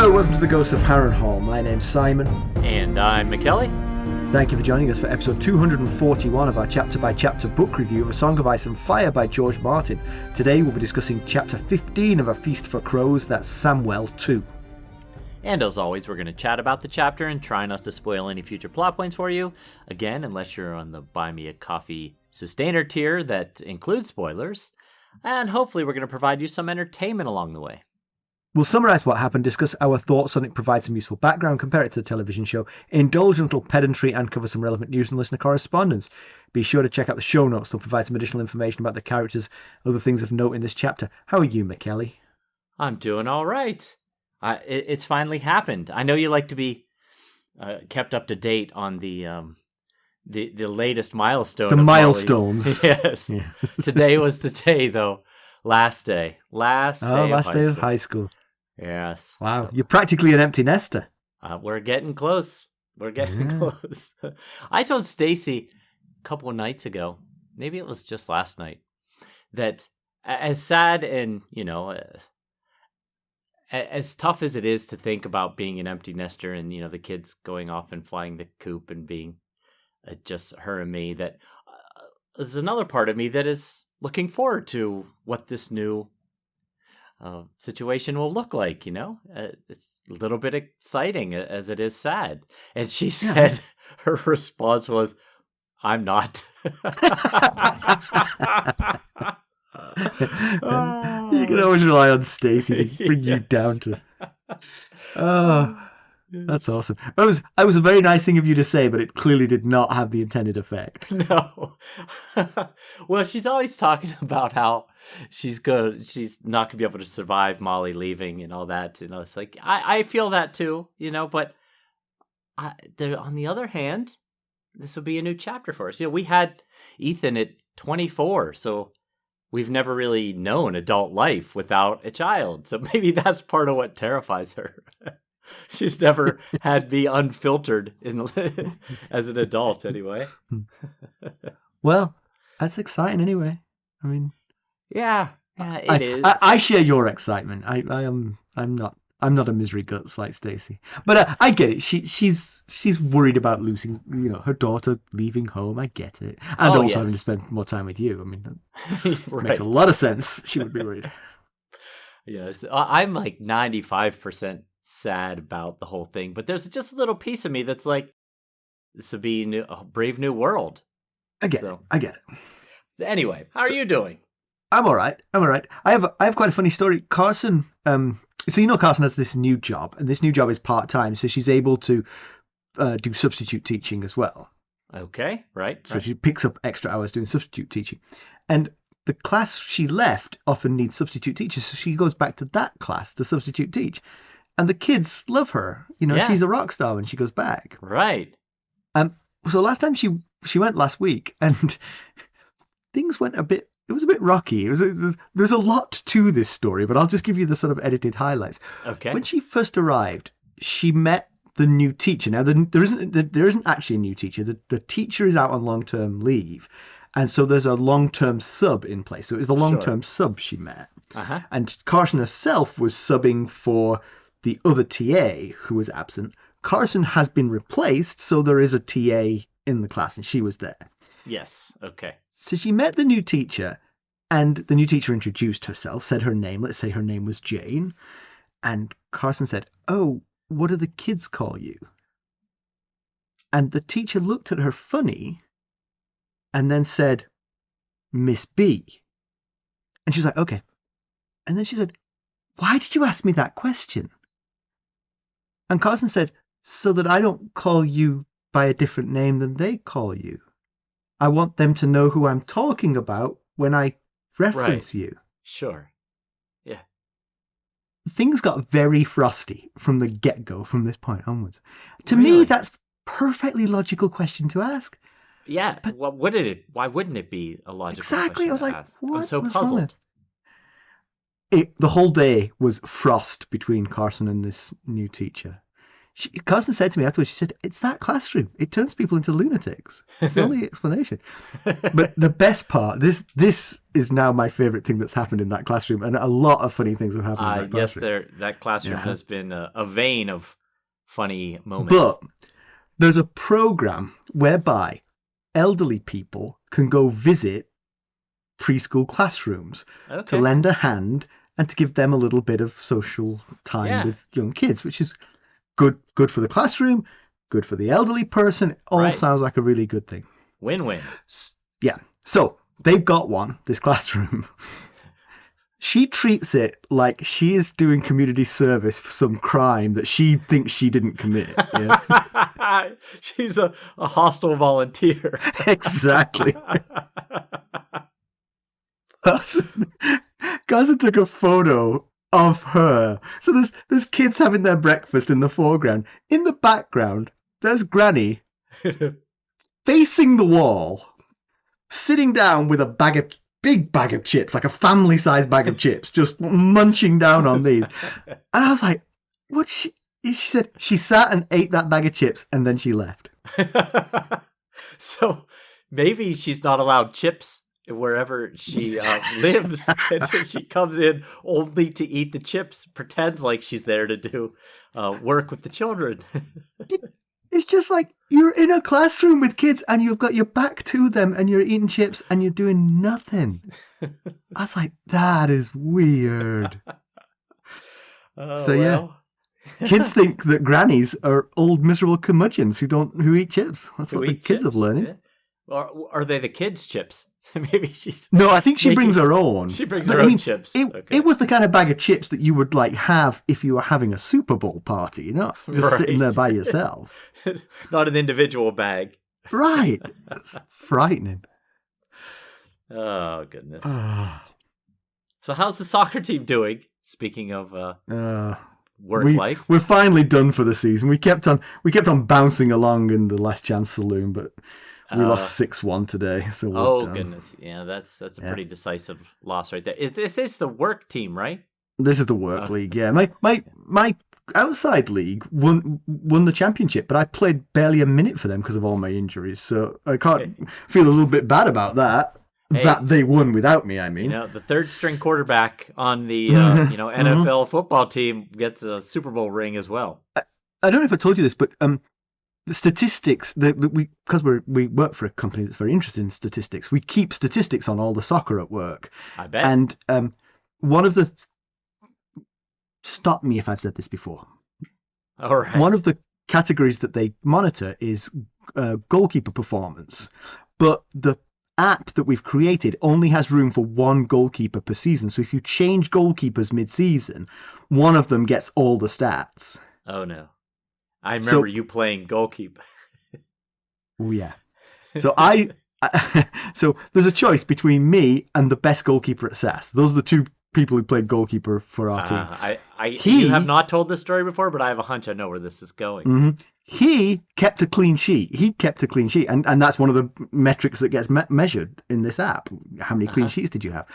Hello, welcome to the Ghosts of Harrenhal. My name's Simon. And I'm Mackelly. Thank you for joining us for episode 241 of our chapter-by-chapter book review of A Song of Ice and Fire by George Martin. Today we'll be discussing chapter 15 of A Feast for Crows, that's Samwell 2. And as always, we're going to chat about the chapter and try not to spoil any future plot points for you. Again, unless you're on the Buy Me a Coffee Sustainer tier that includes spoilers. And hopefully we're going to provide you some entertainment along the way. We'll summarise what happened, discuss our thoughts on it, provide some useful background, compare it to the television show, indulge in a little pedantry, and cover some relevant news and listener correspondence. Be sure to check out the show notes. They'll provide some additional information about the characters, other things of note in this chapter. How are you, Mackelly? I'm doing all right. It's finally happened. I know you like to be kept up to date on the latest milestone. The milestones. Molly's. Yes. Yeah. Today was the day, though. Last day of high school. Yes. Wow, you're practically an empty nester. We're getting close. Close. I told Stacy a couple of nights ago, maybe it was just last night, that as sad and, as tough as it is to think about being an empty nester and, the kids going off and flying the coop and being just her and me, that there's another part of me that is looking forward to what this new situation will look like, It's a little bit exciting as it is sad. And she said her response was, I'm not. You can always rely on Stacy to bring you down to... Oh, that's awesome. That was a very nice thing of you to say, but it clearly did not have the intended effect. No. Well, she's always talking about how she's not gonna be able to survive Molly leaving and all that. It's like I feel that too, but on the other hand, this will be a new chapter for us. We had Ethan at 24, so we've never really known adult life without a child. So maybe that's part of what terrifies her. She's never had me unfiltered as an adult, anyway. Well, that's exciting, anyway. I mean, yeah, it is. I share your excitement. I'm not a misery guts like Stacy, but I get it. She's worried about losing, her daughter leaving home. I get it, and also having to spend more time with you. I mean, that right. Makes a lot of sense. She would be worried. Yes, I'm like 95% sad about the whole thing, but there's just a little piece of me that's like, this would be a brave new world. I get it. So anyway, how are you doing? I'm all right. I have quite a funny story. Carson, so Carson has this new job, and this new job is part-time, so she's able to do substitute teaching as well. Okay, right. So she picks up extra hours doing substitute teaching, and the class she left often needs substitute teachers, so she goes back to that class to substitute teach. And the kids love her. She's a rock star when she goes back. Right. So last time she went last week, and things went it was a bit rocky. There's a lot to this story, but I'll just give you the sort of edited highlights. Okay. When she first arrived, she met the new teacher. Now, there isn't actually a new teacher. The teacher is out on long-term leave. And so there's a long-term sub in place. So it was the long-term sub she met. Uh-huh. And Carson herself was subbing for the other TA who was absent. Carson has been replaced, so there is a TA in the class, and she was there. Yes, okay. So she met the new teacher, and the new teacher introduced herself, said her name. Let's say her name was Jane. And Carson said, "Oh, what do the kids call you?" And the teacher looked at her funny and then said, "Miss B." And she was like, "Okay." And then she said, "Why did you ask me that question?" And Carson said, "So that I don't call you by a different name than they call you. I want them to know who I'm talking about when I reference you." Sure. Yeah. Things got very frosty from the get-go from this point onwards. To me, that's perfectly logical question to ask. Yeah. But why wouldn't it be a logical question? Exactly. I was like, what? I'm so puzzled. The whole day was frost between Carson and this new teacher. Carson said to me afterwards, she said, it's that classroom. It turns people into lunatics. It's the only explanation. But the best part, this is now my favorite thing that's happened in that classroom, and a lot of funny things have happened in that classroom. Yes, that classroom has been a vein of funny moments. But there's a program whereby elderly people can go visit preschool classrooms to lend a hand and to give them a little bit of social time with young kids, which is good for the classroom, good for the elderly person. It all sounds like a really good thing. Win-win. Yeah. So they've got this classroom. She treats it like she is doing community service for some crime that she thinks she didn't commit. Yeah? She's a hostile volunteer. Exactly. Carson took a photo of her. So there's kids having their breakfast in the foreground. In the background, there's Granny facing the wall, sitting down with a big bag of chips, like a family-sized bag of chips, just munching down on these. And I was like, what? She said she sat and ate that bag of chips and then she left. So maybe she's not allowed chips wherever she lives, and so she comes in only to eat the chips, pretends like she's there to do work with the children. It's just like you're in a classroom with kids and you've got your back to them and you're eating chips and you're doing nothing. I was like, that is weird. Kids think that grannies are old miserable curmudgeons who eat chips. That's what the kids have learned. Yeah. Or are they the kids' chips? Maybe she's... No, I think she brings her own. She brings her own chips. It was the kind of bag of chips that you would like have if you were having a Super Bowl party, you know? Just sitting there by yourself. Not an individual bag. Right. It's frightening. Oh, goodness. So how's the soccer team doing? Speaking of work life. We're finally done for the season. We kept on bouncing along in the Last Chance Saloon, but we lost 6-1 today. So we're done. Goodness. Yeah, that's a pretty decisive loss right there. This is the work team, right? This is the work league, yeah. My outside league won the championship, but I played barely a minute for them because of all my injuries. So I can't feel a little bit bad about that. That they won without me, I mean. The third string quarterback on the NFL football team gets a Super Bowl ring as well. I don't know if I told you this, but the statistics because we work for a company that's very interested in statistics. We keep statistics on all the soccer at work. I bet. And one of the stop me if I've said this before. All right. One of the categories that they monitor is goalkeeper performance, but the app that we've created only has room for one goalkeeper per season. So if you change goalkeepers mid-season, one of them gets all the stats. Oh no. I remember you playing goalkeeper. Oh yeah. So so there's a choice between me and the best goalkeeper at SAS. Those are the two people who played goalkeeper for our team. You have not told this story before, but I have a hunch I know where this is going. Mm-hmm. He kept a clean sheet. And that's one of the metrics that gets measured in this app. How many clean sheets did you have?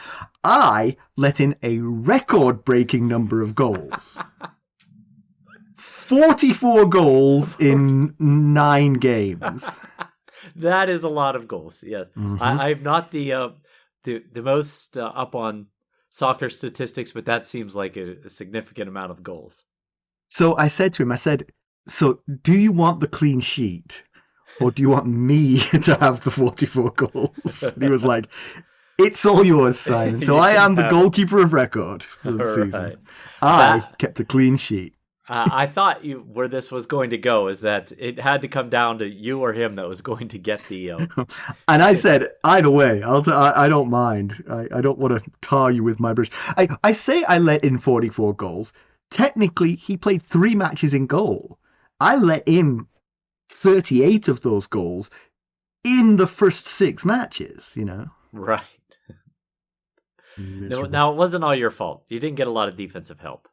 I let in a record-breaking number of goals. 44 goals in 9 games. That is a lot of goals, yes. Mm-hmm. I'm not the most up on soccer statistics, but that seems like a significant amount of goals. So I said to him, so do you want the clean sheet or do you want me to have the 44 goals? And he was like, it's all yours, Simon. So I am the goalkeeper of record for the season. I kept a clean sheet. I thought where this was going to go is that it had to come down to you or him that was going to get the... And I said, either way, I don't mind. I don't want to tar you with my brush. I say I let in 44 goals. Technically, he played 3 matches in goal. I let in 38 of those goals in the first 6 matches, you know? Right. Now, it wasn't all your fault. You didn't get a lot of defensive help.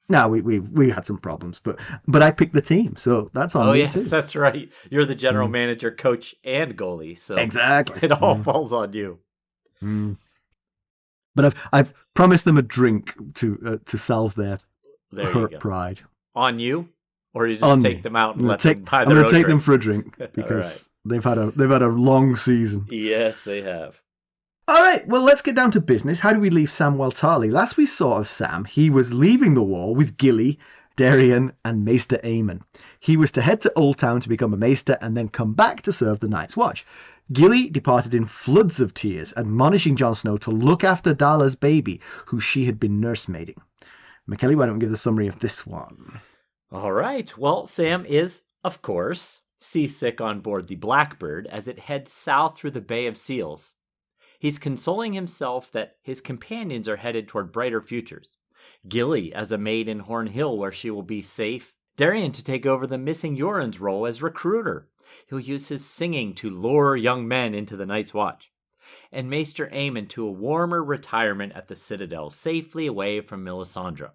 No, we had some problems, but I picked the team, so that's on me too. That's right. You're the general manager, coach, and goalie, so exactly it all falls on you. But I've promised them a drink to salve their hurt pride. On you Or you just On take me. them out and I'm let them buy I'm their gonna own take them drinks? for a drink All because right. they've had a long season. Yes, they have. All right, well, let's get down to business. How do we leave Samwell Tarly? Last we saw of Sam, he was leaving the war with Gilly, Dareon, and Maester Aemon. He was to head to Old Town to become a maester and then come back to serve the Night's Watch. Gilly departed in floods of tears, admonishing Jon Snow to look after Dalla's baby, who she had been nursemaiding. Mackelly, why don't we give the summary of this one? All right. Well, Sam is, of course, seasick on board the Blackbird as it heads south through the Bay of Seals. He's consoling himself that his companions are headed toward brighter futures. Gilly as a maid in Horn Hill where she will be safe. Dareon to take over the missing Euron's role as recruiter. He'll use his singing to lure young men into the Night's Watch. And Maester Aemon to a warmer retirement at the Citadel, safely away from Melisandre,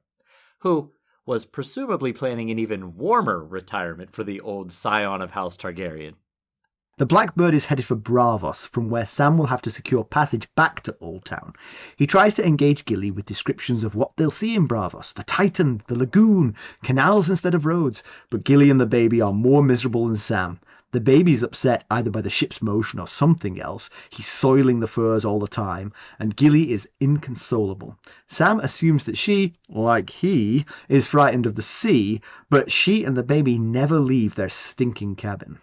who was presumably planning an even warmer retirement for the old scion of House Targaryen. The Blackbird is headed for Braavos, from where Sam will have to secure passage back to Old Town. He tries to engage Gilly with descriptions of what they'll see in Braavos, the Titan, the lagoon, canals instead of roads, but Gilly and the baby are more miserable than Sam. The baby's upset either by the ship's motion or something else. He's soiling the furs all the time, and Gilly is inconsolable. Sam assumes that she, like he, is frightened of the sea, but she and the baby never leave their stinking cabin.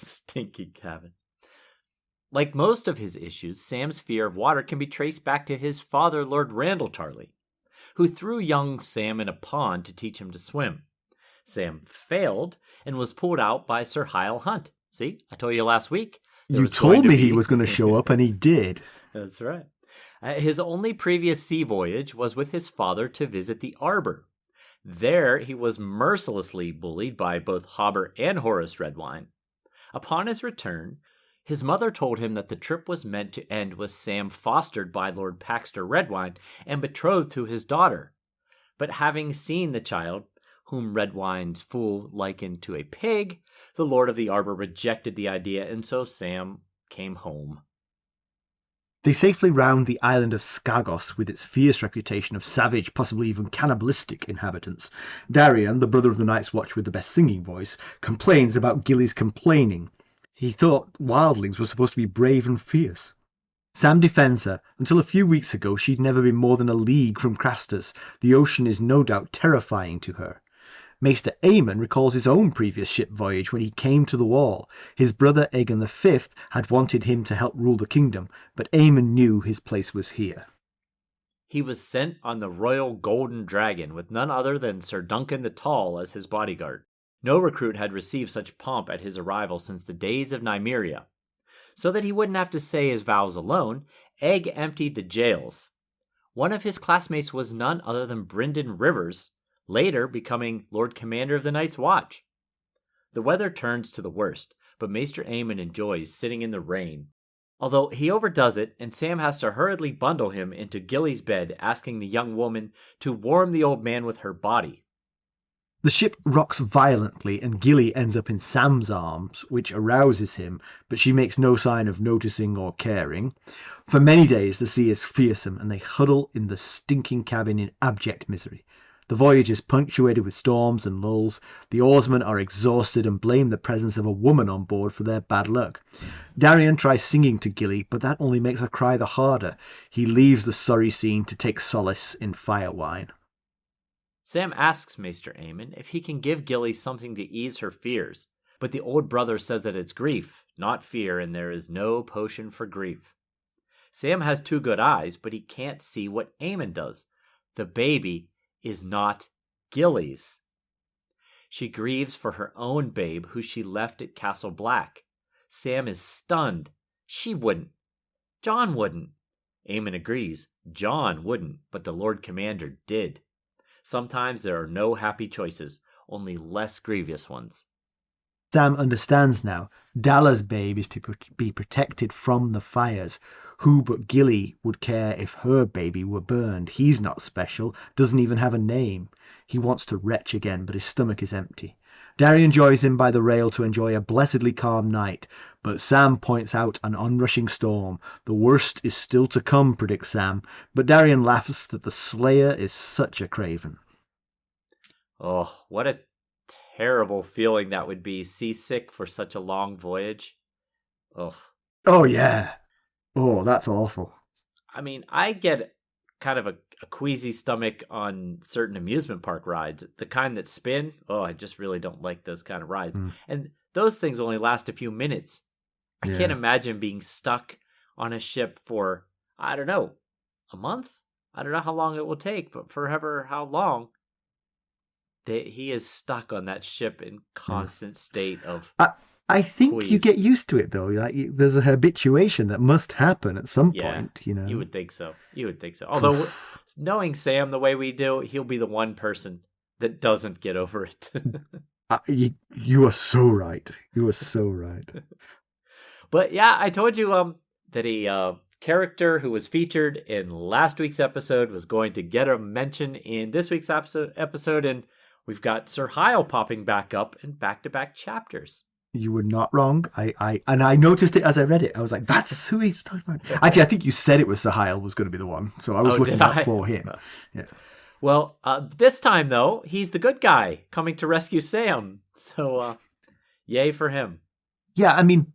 Stinky cabin. Like most of his issues, Sam's fear of water can be traced back to his father, Lord Randyll Tarly, who threw young Sam in a pond to teach him to swim. Sam failed and was pulled out by Sir Hyle Hunt. See, I told you last week. You told me he was going to show up, and he did. That's right. His only previous sea voyage was with his father to visit the Arbor. There, he was mercilessly bullied by both Hobber and Horace Redwyne. Upon his return, his mother told him that the trip was meant to end with Sam fostered by Lord Paxter Redwyne and betrothed to his daughter. But having seen the child, whom Redwyne's fool likened to a pig, the Lord of the Arbor rejected the idea, and so Sam came home. They safely round the island of Skagos with its fierce reputation of savage, possibly even cannibalistic inhabitants. Dareon, the brother of the Night's Watch with the best singing voice, complains about Gilly's complaining. He thought wildlings were supposed to be brave and fierce. Sam defends her. Until a few weeks ago she'd never been more than a league from Crastus. The ocean is no doubt terrifying to her. Maester Aemon recalls his own previous ship voyage when he came to the Wall. His brother Aegon V had wanted him to help rule the kingdom, but Aemon knew his place was here. He was sent on the Royal Golden Dragon with none other than Sir Duncan the Tall as his bodyguard. No recruit had received such pomp at his arrival since the days of Nymeria. So that he wouldn't have to say his vows alone, Egg emptied the jails. One of his classmates was none other than Brynden Rivers, later becoming Lord Commander of the Night's Watch. The weather turns to the worst, but Maester Aemon enjoys sitting in the rain. Although he overdoes it, and Sam has to hurriedly bundle him into Gilly's bed, asking the young woman to warm the old man with her body. The ship rocks violently and Gilly ends up in Sam's arms, which arouses him, but she makes no sign of noticing or caring. For many days the sea is fearsome and they huddle in the stinking cabin in abject misery. The voyage is punctuated with storms and lulls. The oarsmen are exhausted and blame the presence of a woman on board for their bad luck. Dareon tries singing to Gilly, but that only makes her cry the harder. He leaves the sorry scene to take solace in fire wine. Sam asks Maester Aemon if he can give Gilly something to ease her fears, but the old brother says that it's grief, not fear, and there is no potion for grief. Sam has two good eyes, but he can't see what Aemon does. The baby is not Gilly's. She grieves for her own babe, who she left at Castle Black. Sam is stunned. She wouldn't. Jon wouldn't. Aemon agrees. Jon wouldn't, but the Lord Commander did. Sometimes there are no happy choices, only less grievous ones. Sam understands now. Dalla's babe is to be protected from the fires. Who but Gilly would care if her baby were burned? He's not special, doesn't even have a name. He wants to retch again, but his stomach is empty. Dareon joins him by the rail to enjoy a blessedly calm night, but Sam points out an onrushing storm. The worst is still to come, predicts Sam, but Dareon laughs that the slayer is such a craven. Oh, what a terrible feeling that would be, seasick for such a long voyage. Oh. Oh, yeah. Oh, that's awful. I mean, I get kind of a queasy stomach on certain amusement park rides. The kind that spin, I just really don't like those kind of rides. And those things only last a few minutes. I can't imagine being stuck on a ship for, I don't know, a month? I don't know how long it will take, but forever how long. He is stuck on that ship in constant state of I think quease. You get used to it, though. Like, there's a habituation that must happen at some point, you know. You would think so. Although, knowing Sam the way we do, he'll be the one person that doesn't get over it. You are so right. You are so right. But yeah, I told you that a character who was featured in last week's episode was going to get a mention in this week's episode, and we've got Sir Hyle popping back up in back-to-back chapters. You were not wrong. I noticed it as I read it. I was like, that's who he's talking about. Actually, I think you said it was Sir Hyle was going to be the one. So I was looking out for him. Yeah. Well, this time, though, he's the good guy coming to rescue Sam. So, yay for him. Yeah, I mean,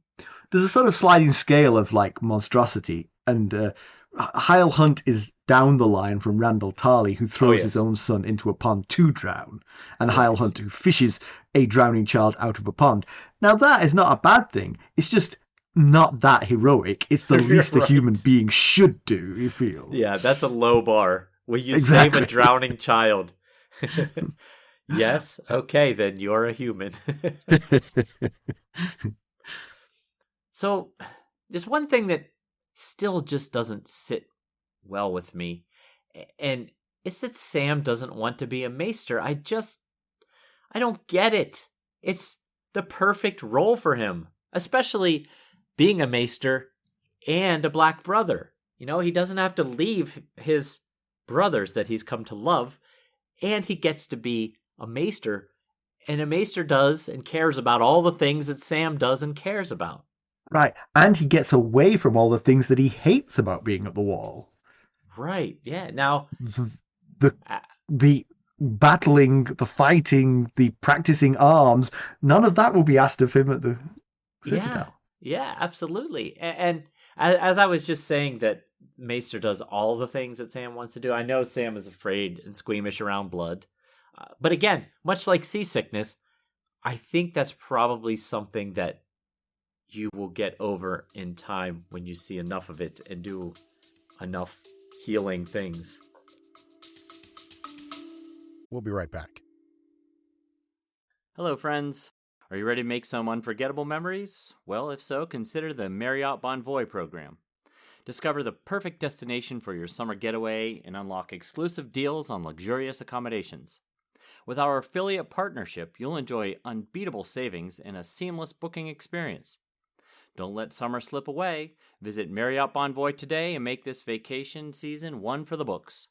there's a sort of sliding scale of, like, monstrosity. And Hyle Hunt is down the line from Randyll Tarly, who throws his own son into a pond to drown. And Hyle Hunt, who fishes a drowning child out of a pond. Now, that is not a bad thing. It's just not that heroic. It's the least a human being should do, you feel. Yeah, that's a low bar. Will you save a drowning child? Yes? Okay, then you're a human. So, there's one thing that still just doesn't sit well with me, and it's that Sam doesn't want to be a maester. I don't get it. It's the perfect role for him, especially being a maester and a black brother. You know, he doesn't have to leave his brothers that he's come to love, and he gets to be a maester, and a maester does and cares about all the things that Sam does and cares about. Right, and he gets away from all the things that he hates about being at the wall. Right, yeah. Now, the battling, the fighting, the practicing arms, none of that will be asked of him at the Citadel. Yeah, absolutely. And as I was just saying that Maester does all the things that Sam wants to do, I know Sam is afraid and squeamish around blood. But again, much like seasickness, I think that's probably something that you will get over in time when you see enough of it and do enough healing things. We'll be right back. Hello, friends. Are you ready to make some unforgettable memories? Well, if so, consider the Marriott Bonvoy program. Discover the perfect destination for your summer getaway and unlock exclusive deals on luxurious accommodations. With our affiliate partnership, you'll enjoy unbeatable savings and a seamless booking experience. Don't let summer slip away. Visit Marriott Bonvoy today and make this vacation season one for the books.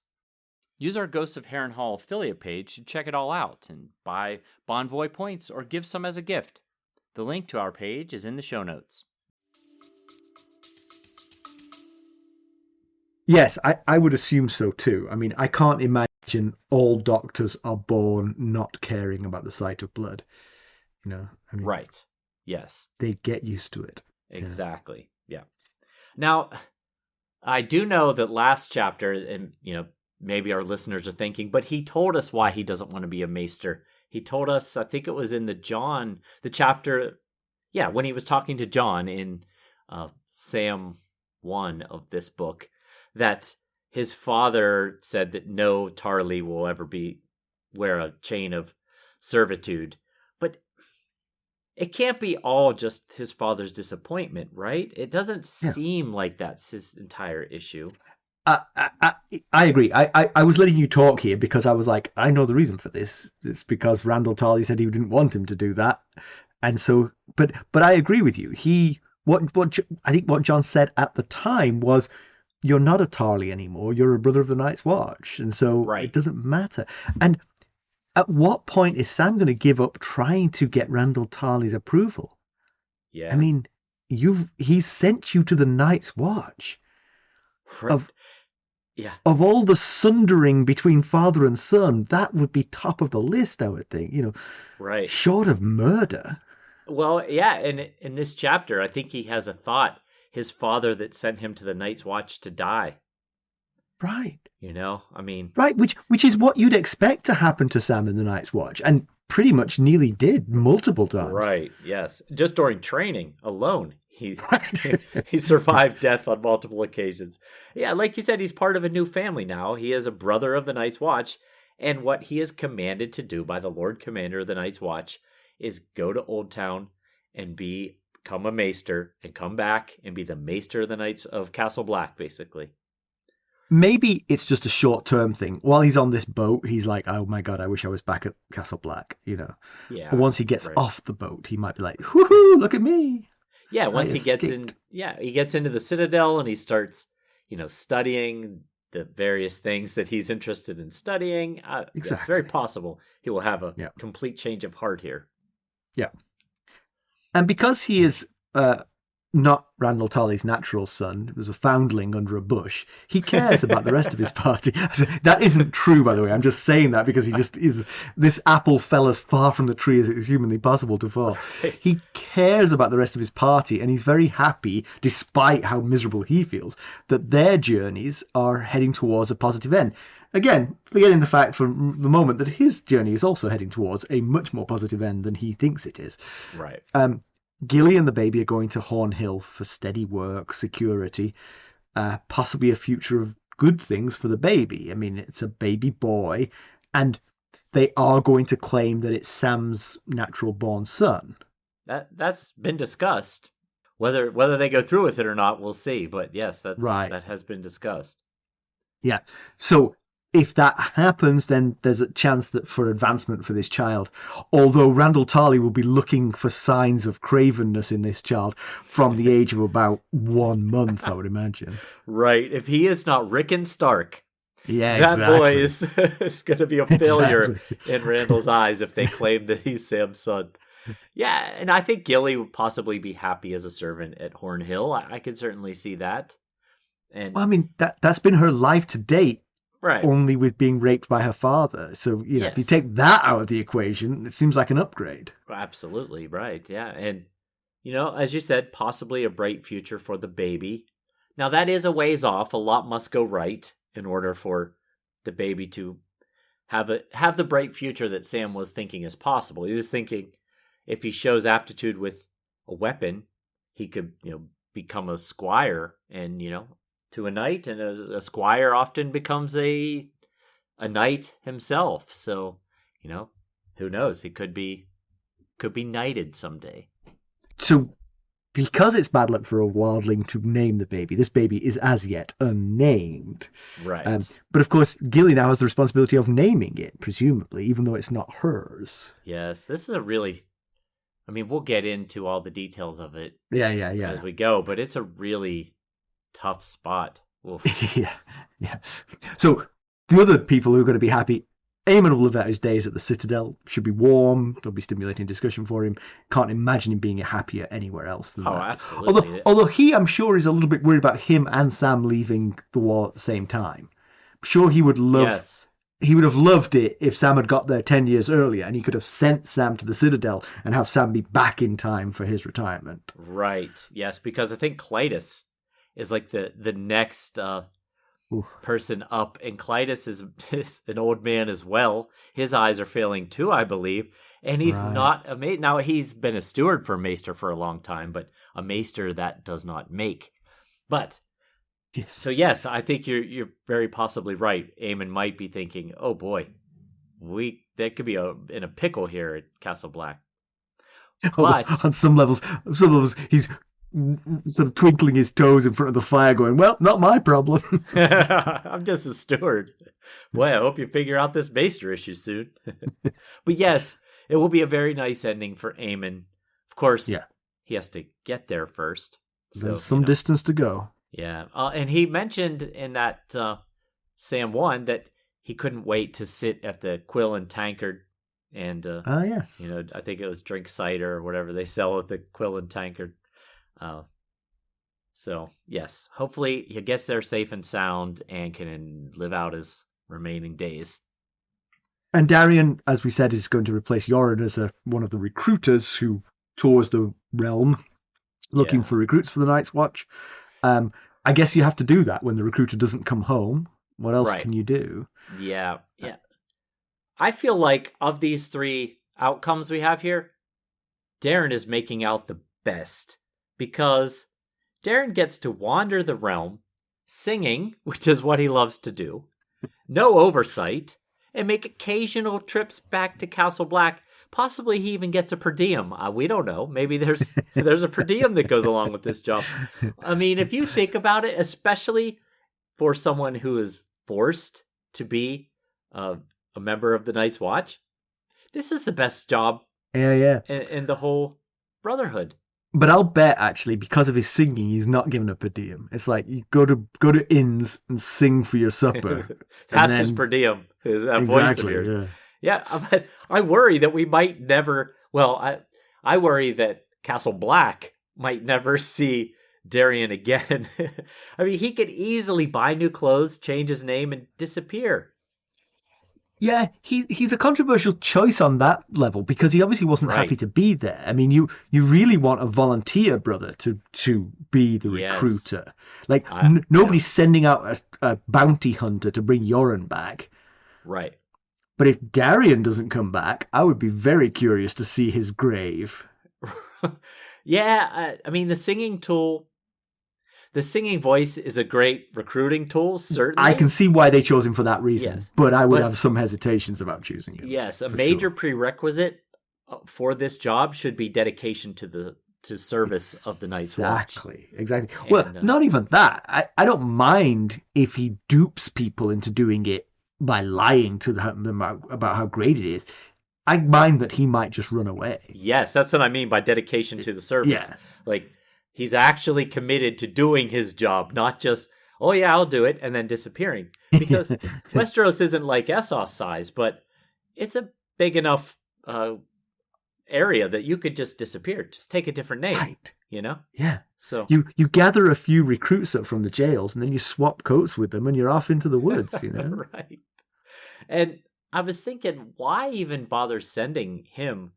Use our Ghosts of Harrenhal affiliate page to check it all out and buy Bonvoy points or give some as a gift. The link to our page is in the show notes. Yes, I would assume so too. I mean, I can't imagine all doctors are born not caring about the sight of blood. You know, I mean, right. Yes. They get used to it. Exactly. Yeah. Now, I do know that last chapter, and maybe our listeners are thinking, but he told us why he doesn't want to be a maester. He told us, I think it was in the chapter, when he was talking to John in Sam 1 of this book, that his father said that no Tarly will ever wear a chain of servitude. But it can't be all just his father's disappointment, right? It doesn't seem like that's his entire issue. I agree. I was letting you talk here because I was like, I know the reason for this. It's because Randyll Tarly said he didn't want him to do that, and so. But I agree with you. I think what John said at the time was, "You're not a Tarly anymore. You're a brother of the Night's Watch, and so it doesn't matter." And at what point is Sam going to give up trying to get Randyll Tarly's approval? Yeah. I mean, he's sent you to the Night's Watch. Right. Yeah. Of all the sundering between father and son, that would be top of the list, I would think. Right. Short of murder. Well, yeah, and in this chapter, I think he has a thought. His father that sent him to the Night's Watch to die. Right. I mean... Right, which is what you'd expect to happen to Sam in the Night's Watch, and pretty much nearly did multiple times. Right, yes. Just during training alone, he survived death on multiple occasions. Yeah, like you said, he's part of a new family now. He is a brother of the Night's Watch, and what he is commanded to do by the Lord Commander of the Night's Watch is go to Old Town and become a maester and come back and be the maester of the Knights of Castle Black, basically. Maybe it's just a short-term thing. While he's on this boat, he's like, oh my God, I wish I was back at Castle Black, Yeah. But once he gets off the boat, he might be like, whoo-hoo, look at me. Yeah, once he gets into the Citadel and he starts, studying the various things that he's interested in studying. Exactly. It's very possible he will have a complete change of heart here. Yeah. And because he is not Randyll Tarly's natural son, who was a foundling under a bush, he cares about the rest of his party. That isn't true, by the way. I'm just saying that because he just is. This apple fell as far from the tree as it is humanly possible to fall. Right. He cares about the rest of his party, and he's very happy, despite how miserable he feels, that their journeys are heading towards a positive end. Again, forgetting the fact for the moment that his journey is also heading towards a much more positive end than he thinks it is. Right. Gilly and the baby are going to Hornhill for steady work, security, possibly a future of good things for the baby. I mean, it's a baby boy, and they are going to claim that it's Sam's natural-born son. That's been discussed. Whether they go through with it or not, we'll see. But yes, that has been discussed. Yeah. So if that happens, then there's a chance that for advancement for this child. Although Randyll Tarly will be looking for signs of cravenness in this child from the age of about 1 month, I would imagine. Right. If he is not Rickon Stark, that boy is going to be a failure in Randall's eyes if they claim that he's Sam's son. Yeah, and I think Gilly would possibly be happy as a servant at Hornhill. I could certainly see that. And well, I mean, that's been her life to date. Right. Only with being raped by her father. So, if you take that out of the equation, it seems like an upgrade. Absolutely, right. Yeah. And, as you said, possibly a bright future for the baby. Now, that is a ways off. A lot must go right in order for the baby to have the bright future that Sam was thinking is possible. He was thinking if he shows aptitude with a weapon, he could, become a squire and, to a knight, and a squire often becomes a knight himself. So, who knows? He could be knighted someday. So, because it's bad luck for a wildling to name the baby, this baby is as yet unnamed. Right. But of course, Gilly now has the responsibility of naming it, presumably, even though it's not hers. Yes, this is a really... I mean, we'll get into all the details of it. Yeah. As we go, but it's a really tough spot. Yeah. So the other people who are going to be happy, Aemon will live out his days at the Citadel. Should be warm. There'll be stimulating discussion for him. Can't imagine him being happier anywhere else than that. Absolutely. Although he, I'm sure, is a little bit worried about him and Sam leaving the war at the same time. I'm sure he would love. Yes. He would have loved it if Sam had got there 10 years earlier, and he could have sent Sam to the Citadel and have Sam be back in time for his retirement. Right. Yes, because I think Clytus is like the next person up, and Clytus is an old man as well. His eyes are failing too, I believe, and he's not a maester. Now, he's been a steward for a maester for a long time, but a maester that does not make. But yes. So yes, I think you're very possibly right. Aemon might be thinking, "Oh boy, that could be in a pickle here at Castle Black." But on some levels, he's sort of twinkling his toes in front of the fire, going, "Well, not my problem." I'm just a steward. Boy, I hope you figure out this maester issue soon. But yes, it will be a very nice ending for Aemon. Of course, he has to get there first. There's some distance to go. Yeah, and he mentioned in that Sam 1 that he couldn't wait to sit at the Quill and Tankard and, yes. I think it was drink cider or whatever they sell at the Quill and Tankard. So, yes, hopefully he gets there safe and sound and can live out his remaining days. And Dareon, as we said, is going to replace Yoren as one of the recruiters who tours the realm looking for recruits for the Night's Watch. I guess you have to do that when the recruiter doesn't come home. What else can you do? Yeah. I feel like of these three outcomes we have here, Dareon is making out the best because Dareon gets to wander the realm, singing, which is what he loves to do, no oversight, and make occasional trips back to Castle Black. Possibly he even gets a per diem. We don't know. Maybe there's a per diem that goes along with this job. I mean, if you think about it, especially for someone who is forced to be a member of the Night's Watch, this is the best job in the whole Brotherhood. But I'll bet, actually, because of his singing, he's not given a per diem. It's like you go to inns and sing for your supper. That's his per diem. That voice of yours. Yeah, but I worry that we might never... Well, I worry that Castle Black might never see Dareon again. I mean, he could easily buy new clothes, change his name, and disappear. Yeah, he's a controversial choice on that level because he obviously wasn't happy to be there. I mean, you really want a volunteer brother to be the recruiter. Like, nobody's sending out a bounty hunter to bring Yoren back. Right. But if Dareon doesn't come back, I would be very curious to see his grave. Yeah, I mean, the singing voice is a great recruiting tool, certainly. I can see why they chose him for that reason, but I would have some hesitations about choosing him. Yes, a major prerequisite for this job should be dedication to service of the Night's Watch. Exactly. Well, not even that. I don't mind if he dupes people into doing it by lying to them about how great it is. I mind that he might just run away. Yes, that's what I mean by dedication to the service. Yeah. Like, he's actually committed to doing his job, not just, oh yeah, I'll do it, and then disappearing. Because Westeros isn't like Essos size, but it's a big enough area that you could just disappear. Just take a different name, you know? Yeah. So you gather a few recruits up from the jails, and then you swap coats with them, and you're off into the woods, you know? Right. And I was thinking, why even bother sending him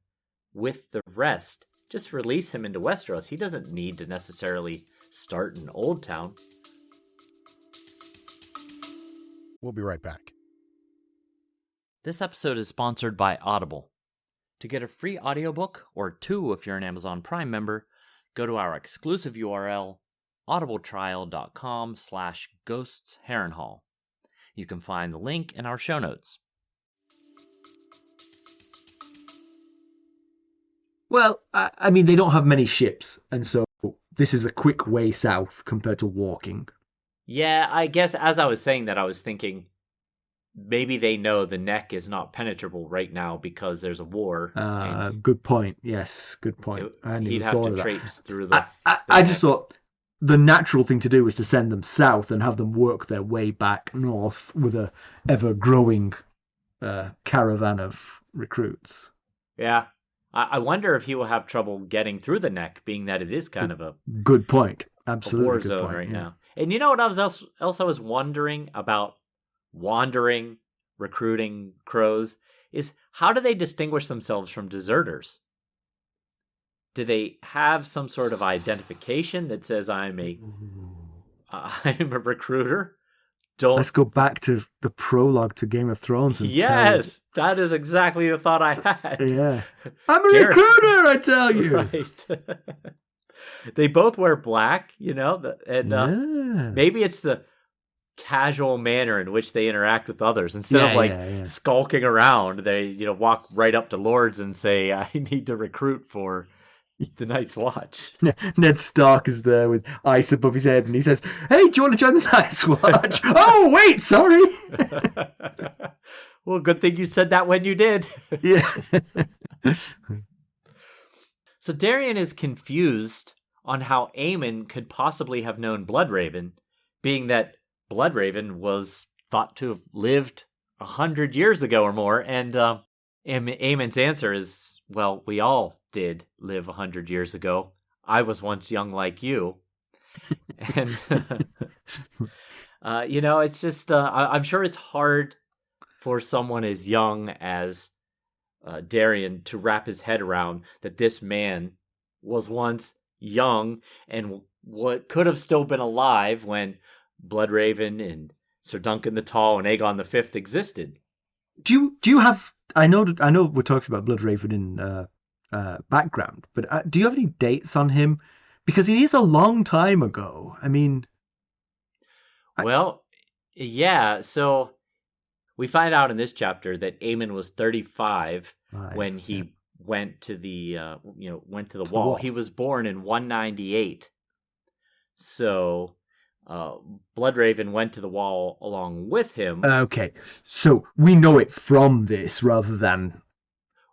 with the rest? Just release him into Westeros. He doesn't need to necessarily start in Old Town. We'll be right back. This episode is sponsored by Audible. To get a free audiobook, or 2 if you're an Amazon Prime member, go to our exclusive URL, audibletrial.com/ghostsharrenhal. You can find the link in our show notes. Well, I mean, they don't have many ships, and so this is a quick way south compared to walking. Yeah, I guess as I was saying that, I was thinking maybe they know the neck is not penetrable right now because there's a war. Good point. Yes, good point. He'd have to traipse through the... I just thought the natural thing to do was to send them south and have them work their way back north with a ever-growing caravan of recruits. Yeah. I wonder if he will have trouble getting through the neck, being that it is kind of a... Good point. Absolutely. A war zone now. And you know what else I was wondering about wandering, recruiting crows, is how do they distinguish themselves from deserters? Do they have some sort of identification that says I'm a recruiter? Let's go back to the prologue to Game of Thrones. And yes, that is exactly the thought I had. Yeah, I'm a recruiter, I tell you. Right. They both wear black, you know, and maybe it's the casual manner in which they interact with others. Instead of skulking around, they walk right up to lords and say, "I need to recruit for the Night's Watch." Ned Stark is there with ice above his head, and he says, "Hey, do you want to join the Night's Watch?" Oh, wait, sorry. Well, good thing you said that when you did. Yeah. So Dareon is confused on how Aemon could possibly have known Bloodraven, being that Bloodraven was thought to have lived 100 years ago or more, and Aemon's answer is, well, we all did live 100 years ago. I was once young like you. And it's just I'm sure it's hard for someone as young as Dareon to wrap his head around that this man was once young and what could have still been alive when Bloodraven and Sir Duncan the Tall and Aegon the Fifth existed. Do you have? I know we're talking about Bloodraven in background, but do you have any dates on him? Because he is a long time ago. I mean, yeah. So we find out in this chapter that Aemon was 35 when he went to the wall. He was born in 198. So Bloodraven went to the wall along with him. Okay, so we know it from this rather than.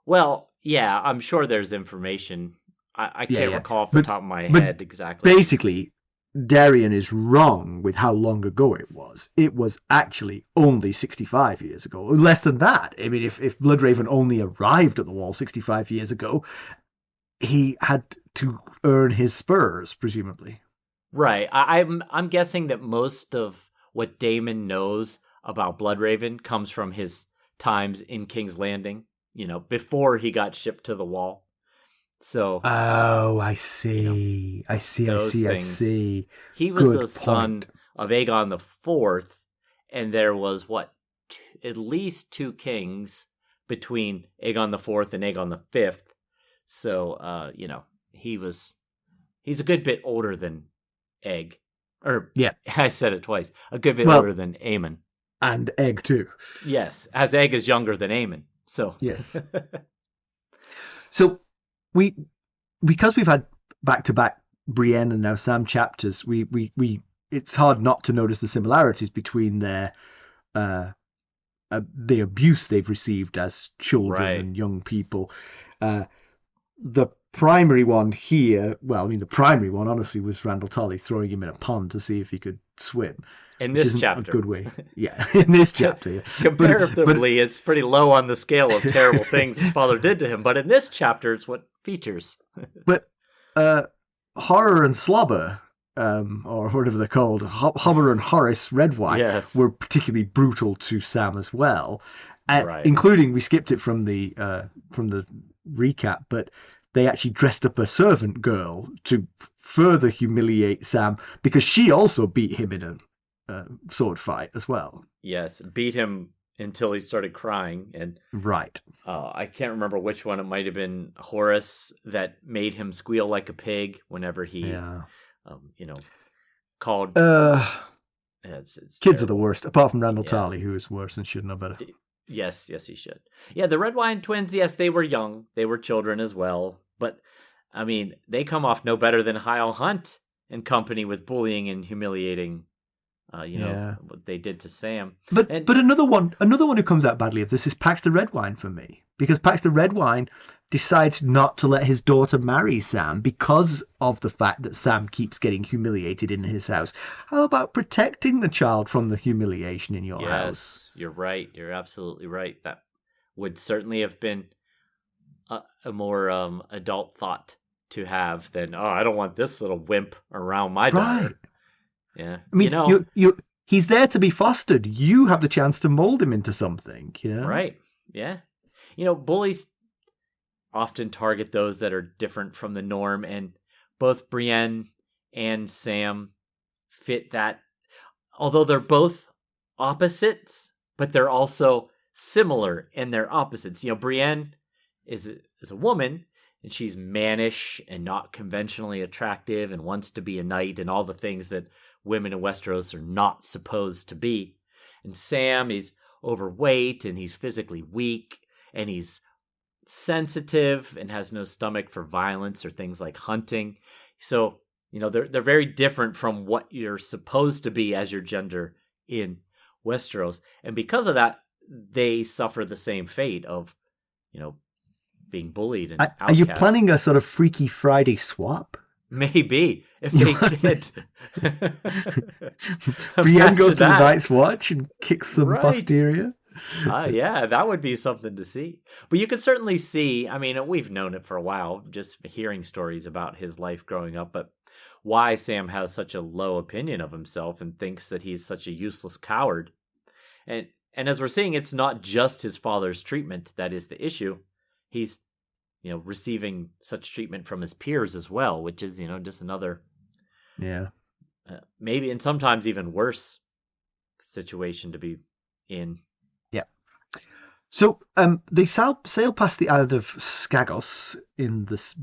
Well, yeah, I'm sure there's information. I can't recall off the top of my head exactly. Basically, Dareon is wrong with how long ago it was. It was actually only 65 years ago. Less than that. I mean, if Bloodraven only arrived at the wall 65 years ago, he had to earn his spurs, presumably. Right. I'm guessing that most of what Daemon knows about Bloodraven comes from his times in King's Landing, before he got shipped to the wall. So I see. I see. He was the son of Aegon the Fourth, and there was at least 2 kings between Aegon the Fourth and Aegon the Fifth. So he's a good bit older than Egg. I said it twice. A good bit older than Aemon. And Egg too. Yes, as Egg is younger than Aemon. So yes. So because we've had back-to-back Brienne and now Sam chapters, we it's hard not to notice the similarities between their the abuse they've received as children and young people. The primary one here, the primary one honestly was Randyll Tarly throwing him in a pond to see if he could swim. In this chapter. A good way. Yeah, in this chapter. Yeah. Comparatively, it's pretty low on the scale of terrible things his father did to him, but in this chapter, it's what features. But Horror and Slobber, or whatever they're called, Hobber and Horace Redwyne, were particularly brutal to Sam as well. Including, we skipped it from the recap, but they actually dressed up a servant girl to further humiliate Sam because she also beat him in a sword fight as well. Yes, beat him until he started crying. And I can't remember which one. It might have been Horace that made him squeal like a pig whenever he, called. It's kids terrible. Are the worst, apart from Randyll Tarly, who is worse and should know better. Yes, he should. Yeah, the Redwyne twins, yes, they were young. They were children as well. But, I mean, they come off no better than Hyle Hunt in company with bullying and humiliating, what they did to Sam. But another one who comes out badly of this is Paxter Redwyne for me. Because Paxter Redwyne decides not to let his daughter marry Sam because of the fact that Sam keeps getting humiliated in his house. How about protecting the child from the humiliation in your house? Yes, you're right. You're absolutely right. That would certainly have been a more adult thought to have than, I don't want this little wimp around my daughter. Right. Yeah. I mean, he's there to be fostered. You have the chance to mold him into something, Right. Yeah. Bullies often target those that are different from the norm, and both Brienne and Sam fit that. Although they're both opposites, but they're also similar in their opposites. Brienne is a woman, and she's mannish and not conventionally attractive and wants to be a knight and all the things that women in Westeros are not supposed to be. And Sam is overweight, and he's physically weak, and he's sensitive and has no stomach for violence or things like hunting. So, they're very different from what you're supposed to be as your gender in Westeros. And because of that, they suffer the same fate of, being bullied and outcast. Are you planning a sort of Freaky Friday swap? Maybe, if they did. Brienne goes to the Night's Watch and kicks some posterior. Yeah, that would be something to see. But you could certainly see, we've known it for a while, just hearing stories about his life growing up, but why Sam has such a low opinion of himself and thinks that he's such a useless coward. And as we're seeing, it's not just his father's treatment that is the issue. He's, receiving such treatment from his peers as well, which is, just another, maybe and sometimes even worse situation to be in. Yeah. So they sail past the island of Skagos in this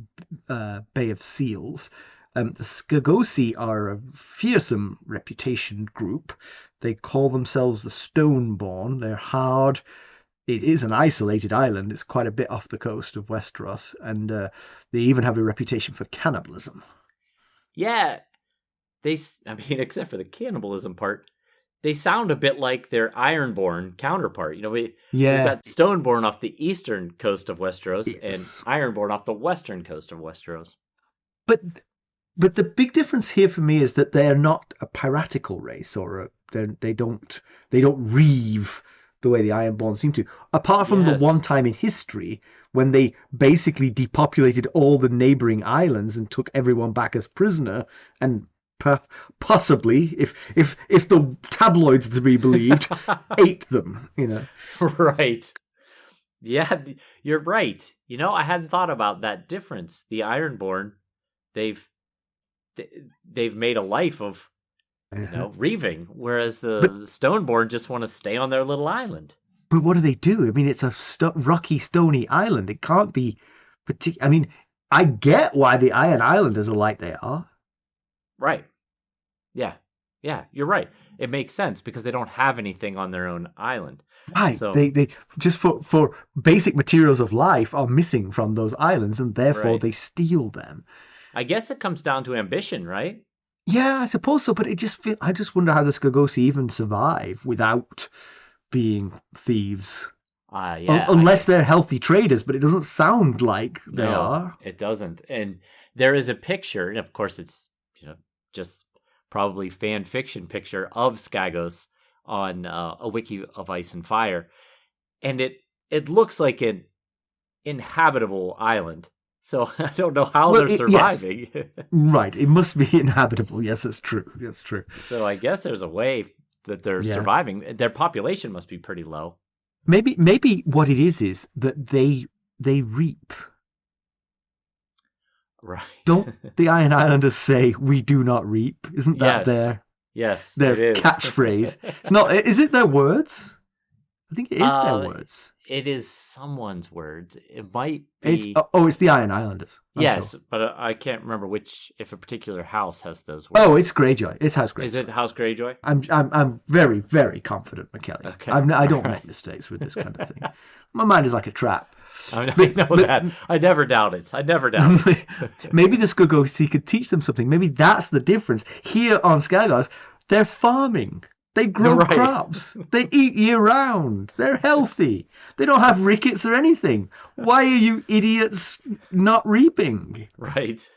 Bay of Seals. The Skagosi are a fearsome reputation group. They call themselves the Stoneborn. They're hard. It is an isolated island. It's quite a bit off the coast of Westeros, and they even have a reputation for cannibalism. Yeah, except for the cannibalism part, they sound a bit like their Ironborn counterpart. We've got Stoneborn off the eastern coast of Westeros and Ironborn off the western coast of Westeros. But the big difference here for me is that they are not a piratical race, or they don't reave the way the Ironborn seem to. Apart from the one time in history when they basically depopulated all the neighboring islands and took everyone back as prisoner, and possibly, if the tabloids are to be believed, ate them. Right. Yeah, you're right. I hadn't thought about that difference. The Ironborn, they've made a life of reaving, whereas the Stoneborn just want to stay on their little island. But what do they do? I mean, it's a rocky, stony island. It can't be particular. I mean, I get why the Iron Islanders are like they are. Right. Yeah, you're right. It makes sense because they don't have anything on their own island. Right. So, they just for basic materials of life are missing from those islands, and therefore they steal them. I guess it comes down to ambition, right? Yeah, I suppose so, but I just wonder how the Skagosi even survive without being thieves. Unless they're healthy traders, but it doesn't sound like they are. It doesn't. And there is a picture, and of course it's just probably fan fiction picture of Skagos on a wiki of Ice and Fire, and it looks like an inhabitable island. So I don't know how they're surviving. Yes. Right. It must be inhabitable. Yes, that's true. That's true. So I guess there's a way that they're surviving. Their population must be pretty low. Maybe what it is that they reap. Right. Don't the Iron Islanders say we do not reap? Isn't that their catchphrase? It's not. Is it their words? I think it is their words. It is someone's words. It might be. It's the Iron Islanders. Yes, sure. But I can't remember if a particular house has those words. Oh, it's Greyjoy. It's House Greyjoy. Is it House Greyjoy? I'm very, very confident, Mackelly. Okay. I don't make mistakes with this kind of thing. My mind is like a trap. I know that. I never doubt it. Maybe the Skagosi could teach them something. Maybe that's the difference. Here on Skagos, they're farming. They grow crops. They eat year-round. They're healthy. They don't have rickets or anything. Why are you idiots not reaping? Right.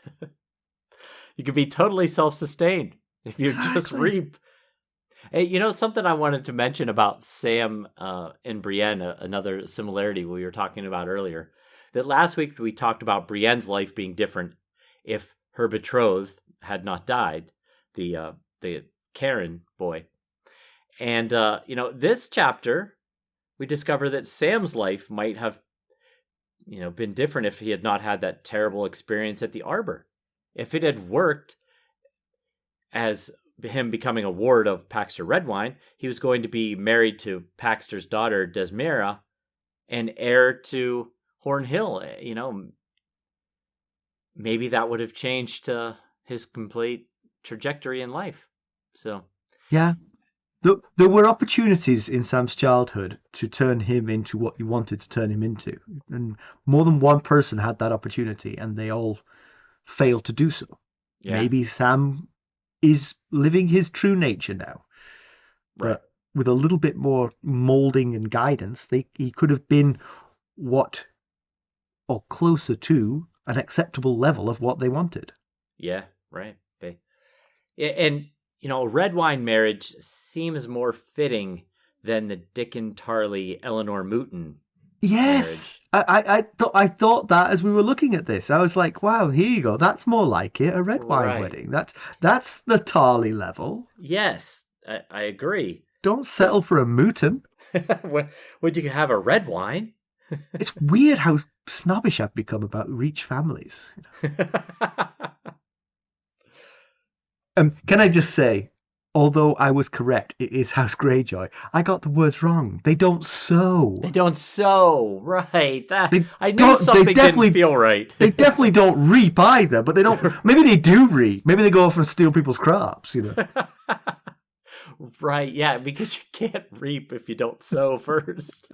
You could be totally self-sustained if you just reap. Hey, something I wanted to mention about Sam and Brienne, another similarity we were talking about earlier, that last week we talked about Brienne's life being different if her betrothed had not died, the Karen boy. And, this chapter, we discover that Sam's life might have, been different if he had not had that terrible experience at the Arbor. If it had worked as him becoming a ward of Paxter Redwyne, he was going to be married to Paxter's daughter, Desmira, and heir to Horn Hill. Maybe that would have changed his complete trajectory in life. So, yeah. There were opportunities in Sam's childhood to turn him into what you wanted to turn him into. And more than one person had that opportunity, and they all failed to do so. Yeah. Maybe Sam is living his true nature now. Right. But with a little bit more molding and guidance, he could have been or closer to an acceptable level of what they wanted. Yeah, right. A Redwyne marriage seems more fitting than the Dickon Tarly Eleanor Mooton Yes, I thought that as we were looking at this, I was like, wow, here you go. That's more like it, a red wine Right. wedding. That's the Tarly level. Yes, I agree. Don't So, settle for a Mooton. would you have a red wine? It's weird how snobbish I've become about rich families. Can I just say, although I was correct, it is House Greyjoy. I got the words wrong. They don't sow. They don't sow, right? They I knew don't. something didn't feel right. They definitely don't reap either. But they don't. Maybe they do reap. Maybe they go off and steal people's crops. Right, yeah, because you can't reap if you don't sow first.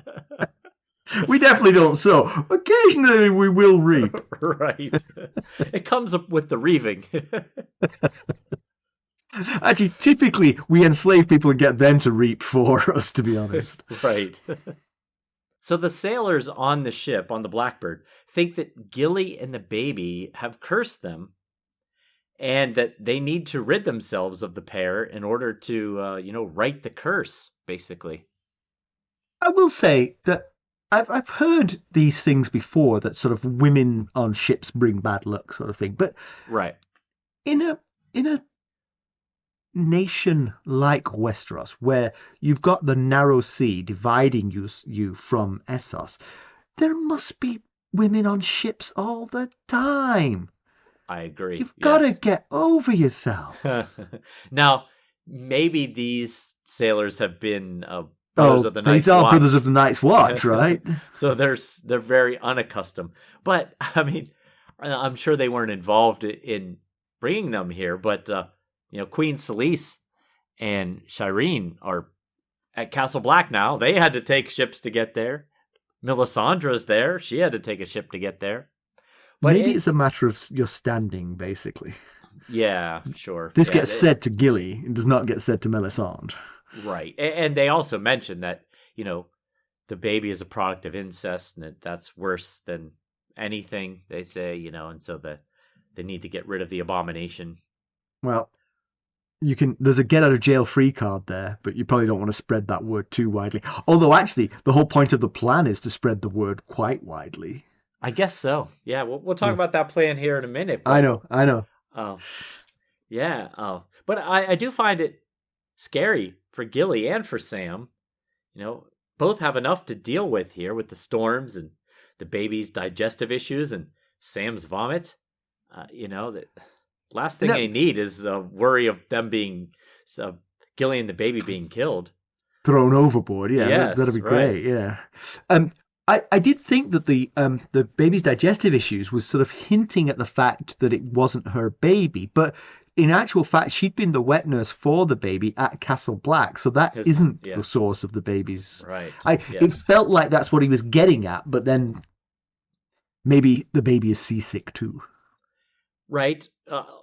We definitely don't sow. Occasionally we will reap. Right. It comes up with the reaving. Actually, typically we enslave people and get them to reap for us, to be honest. Right. So the sailors on the ship, on the Blackbird, think that Gilly and the baby have cursed them and that they need to rid themselves of the pair in order to, right the curse, basically. I will say that I've heard these things before, that sort of women on ships bring bad luck sort of thing. But Right. in a nation like Westeros, where you've got the narrow sea dividing you from Essos, there must be women on ships all the time. I agree. You've got to get over yourselves. Now, maybe these sailors have been brothers of the Night's these are Watch. brothers of the Night's Watch, right? So they're very unaccustomed. But I mean, I'm sure they weren't involved in bringing them here. But Queen Solace and Shireen are at Castle Black now. They had to take ships to get there. Melisandre's there. She had to take a ship to get there. But maybe it's a matter of your standing, basically. Yeah, sure. This gets said to Gilly. It does not get said to Melisandre. Right. And they also mention that, the baby is a product of incest and that's worse than anything, they say, and so they need to get rid of the abomination. Well, there's a get out of jail free card there, but you probably don't want to spread that word too widely. Although actually the whole point of the plan is to spread the word quite widely. I guess so. Yeah, we'll talk about that plan here in a minute. But, I know. Yeah. But I do find it scary for Gilly and for Sam. Both have enough to deal with here with the storms and the baby's digestive issues and Sam's vomit. The last thing they need is a worry of them being Gilly and the baby being killed, thrown overboard. Yeah, yes, that'd be great. Yeah. I did think that the baby's digestive issues was sort of hinting at the fact that it wasn't her baby, but in actual fact, she'd been the wet nurse for the baby at Castle Black, so that isn't the source of the baby's. Right. It felt like that's what he was getting at, but then maybe the baby is seasick too. Right.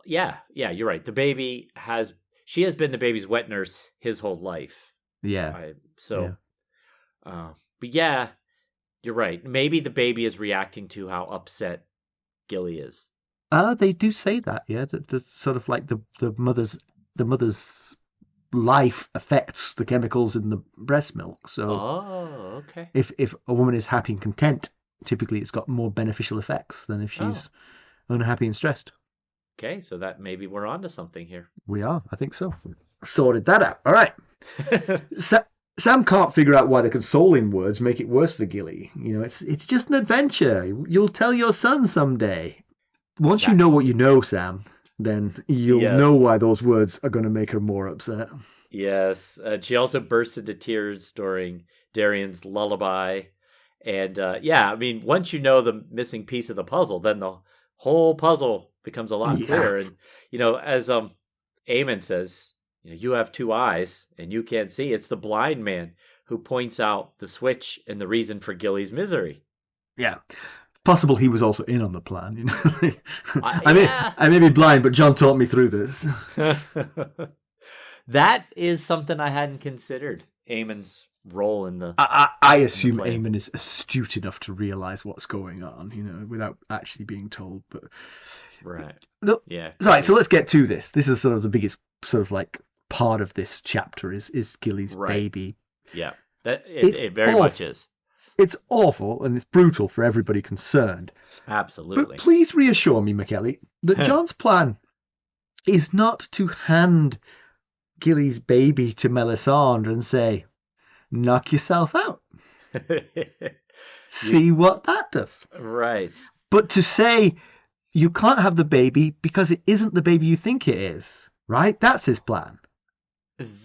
Yeah, you're right. The baby she has been the baby's wet nurse his whole life. Yeah. But yeah, you're right. Maybe the baby is reacting to how upset Gilly is. They do say that, yeah. The sort of like the mother's life affects the chemicals in the breast milk. So, okay. If a woman is happy and content, typically it's got more beneficial effects than if she's unhappy and stressed. Okay, so that maybe we're onto something here. We are, I think so. Sorted that out. All right. Sam can't figure out why the consoling words make it worse for Gilly. It's just an adventure. You'll tell your son someday. Once you know what you know, Sam, then you'll know why those words are going to make her more upset. Yes. She also bursts into tears during Dareon's lullaby. And once you know the missing piece of the puzzle, then the whole puzzle becomes a lot clearer. And, as Aemon says, you have two eyes and you can't see. It's the blind man who points out the switch and the reason for Gilly's misery. Yeah. Possible he was also in on the plan. I may be blind, but John taught me through this. That is something I hadn't considered. Aemon's role in the. I assume Aemon is astute enough to realize what's going on, without actually being told. But right, no, yeah. Right. So let's get to this. This is sort of the biggest sort of like part of this chapter is Gilly's baby. Yeah, it very much is. It's awful and it's brutal for everybody concerned. Absolutely. But please reassure me, Mackelly, that John's plan is not to hand Gilly's baby to Melisandre and say, knock yourself out. See what that does. Right. But to say, you can't have the baby because it isn't the baby you think it is, right? That's his plan.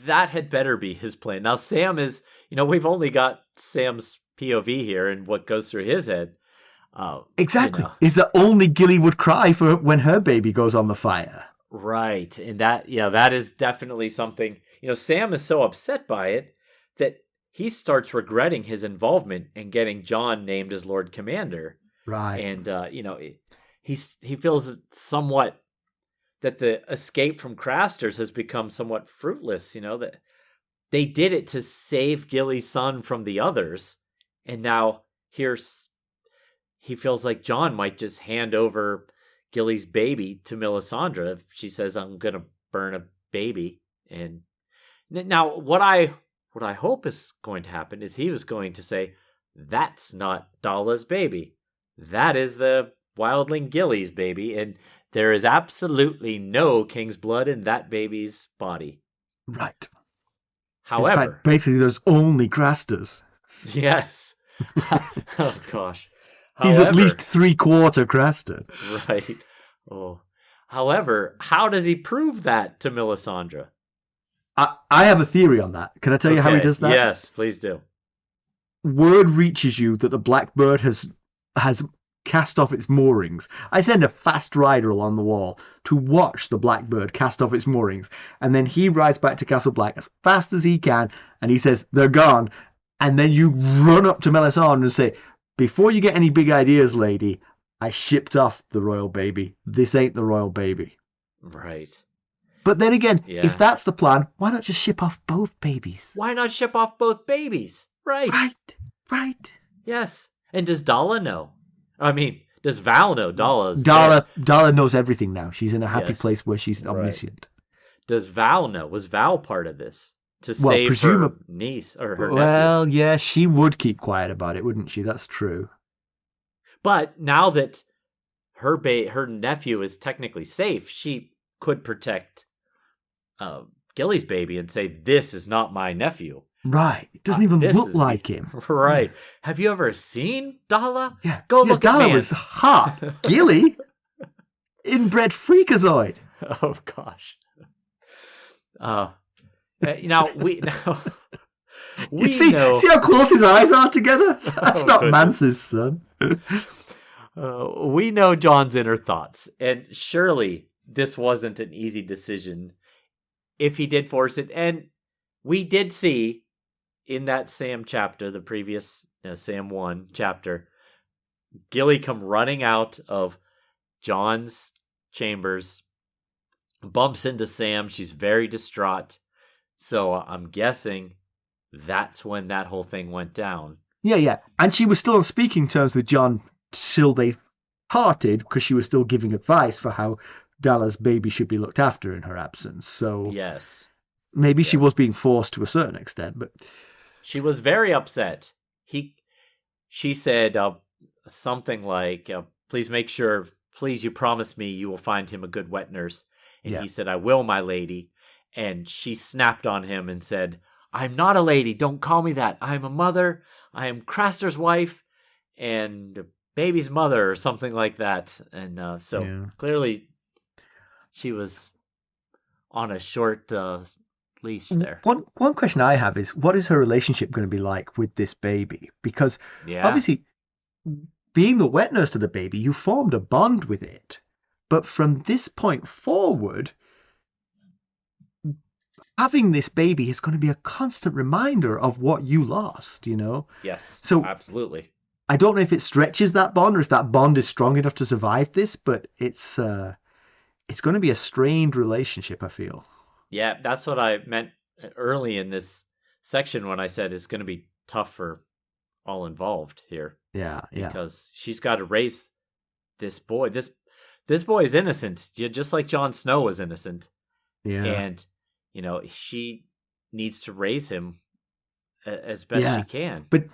That had better be his plan. Now, Sam is, we've only got Sam's POV here and what goes through his head. Exactly. Is that only Gilly would cry for when her baby goes on the fire. Right. And that is definitely something, Sam is so upset by it that he starts regretting his involvement in getting Jon named as Lord Commander. Right. And, he feels somewhat that the escape from Craster's has become somewhat fruitless, that they did it to save Gilly's son from the others. And now he feels like Jon might just hand over Gilly's baby to Melisandre if she says, I'm going to burn a baby. And now what I hope is going to happen is he was going to say, that's not Dalla's baby. That is the wildling Gilly's baby. And there is absolutely no king's blood in that baby's body. Right. However, in fact, basically there's only Craster's. Yes. Oh, gosh. He's at least 3/4 Craster. Right. Oh. However, how does he prove that to Melisandre? I have a theory on that. Can I tell you how he does that? Yes, please do. Word reaches you that the Blackbird has cast off its moorings. I send a fast rider along the wall to watch the Blackbird cast off its moorings, and then he rides back to Castle Black as fast as he can, and he says, they're gone. And then you run up to Melisandre and say, before you get any big ideas, lady, I shipped off the royal baby. This ain't the royal baby. Right. But then again, if that's the plan, why not just ship off both babies? Why not ship off both babies? Right. Right. Yes. And does Dalla know? I mean, does Val know Dalla's Dalla knows everything now. She's in a happy place where she's omniscient. Does Val know? Was Val part of this? To save her niece or her nephew? Well, yeah, she would keep quiet about it, wouldn't she? That's true. But now that her nephew is technically safe, she could protect Gilly's baby and say, this is not my nephew. Right. It doesn't even look like him. Right. Have you ever seen Dalla? Yeah. Go look at Dalla was hot. Gilly? Inbred freakazoid. Oh, gosh. Now we see how close his eyes are together? That's not Mance's son. We know Jon's inner thoughts, and surely this wasn't an easy decision if he did force it. And we did see in that Sam chapter, the previous Sam 1 chapter, Gilly come running out of Jon's chambers, bumps into Sam. She's very distraught. So I'm guessing that's when that whole thing went down. Yeah. And she was still on speaking terms with Jon till they parted, because she was still giving advice for how Dalla's baby should be looked after in her absence. So yes, maybe she was being forced to a certain extent, but she was very upset. She said something like, please you promise me you will find him a good wet nurse. And he said, I will, my lady. And she snapped on him and said, I'm not a lady. Don't call me that. I'm a mother. I am Craster's wife and the baby's mother, or something like that. And clearly she was on a short leash there. One question I have is, what is her relationship going to be like with this baby? Because obviously, being the wet nurse to the baby, you formed a bond with it. But from this point forward, having this baby is going to be a constant reminder of what you lost, Yes, so absolutely. I don't know if it stretches that bond or if that bond is strong enough to survive this, but it's going to be a strained relationship, I feel. Yeah, that's what I meant early in this section when I said it's going to be tough for all involved here. Yeah. Because she's got to raise this boy. This boy is innocent, just like Jon Snow was innocent. Yeah. And, she needs to raise him as best she can. But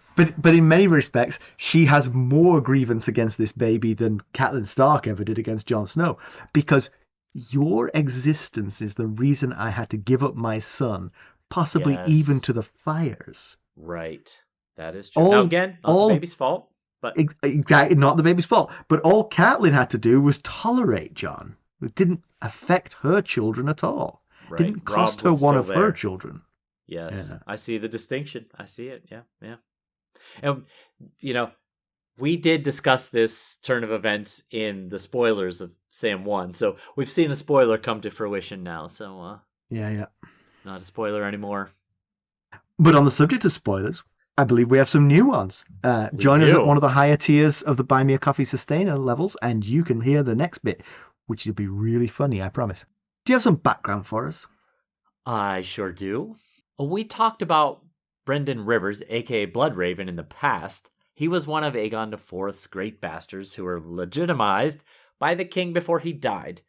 in many respects, she has more grievance against this baby than Catelyn Stark ever did against Jon Snow, because your existence is the reason I had to give up my son, possibly even to the fires. Right. That is true. Now, again, not the baby's fault. But exactly, not the baby's fault. But all Catelyn had to do was tolerate Jon. It didn't affect her children at all. Right. It didn't cost her one of her children. Yes. Yeah. I see the distinction. I see it. Yeah. And, we did discuss this turn of events in the spoilers of Sam 1. So we've seen a spoiler come to fruition now. So, yeah. Not a spoiler anymore. But on the subject of spoilers, I believe we have some new ones. Join us at one of the higher tiers of the Buy Me a Coffee Sustainer levels, and you can hear the next bit, which will be really funny, I promise. Do you have some background for us? I sure do. We talked about Brynden Rivers, a.k.a. Bloodraven, in the past. He was one of Aegon IV's great bastards who were legitimized by the king before he died.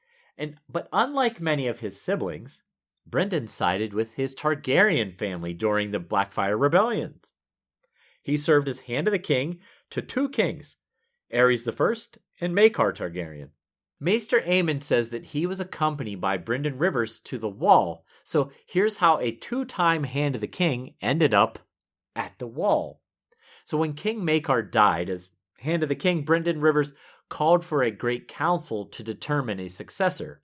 But unlike many of his siblings, Brynden sided with his Targaryen family during the Blackfyre rebellions. He served as hand of the king to 2 kings, Aerys I and Maekar Targaryen. Maester Aemon says that he was accompanied by Brynden Rivers to the Wall, so here's how a 2-time hand of the king ended up at the Wall. So when King Maekar died, as hand of the king, Brynden Rivers called for a great council to determine a successor.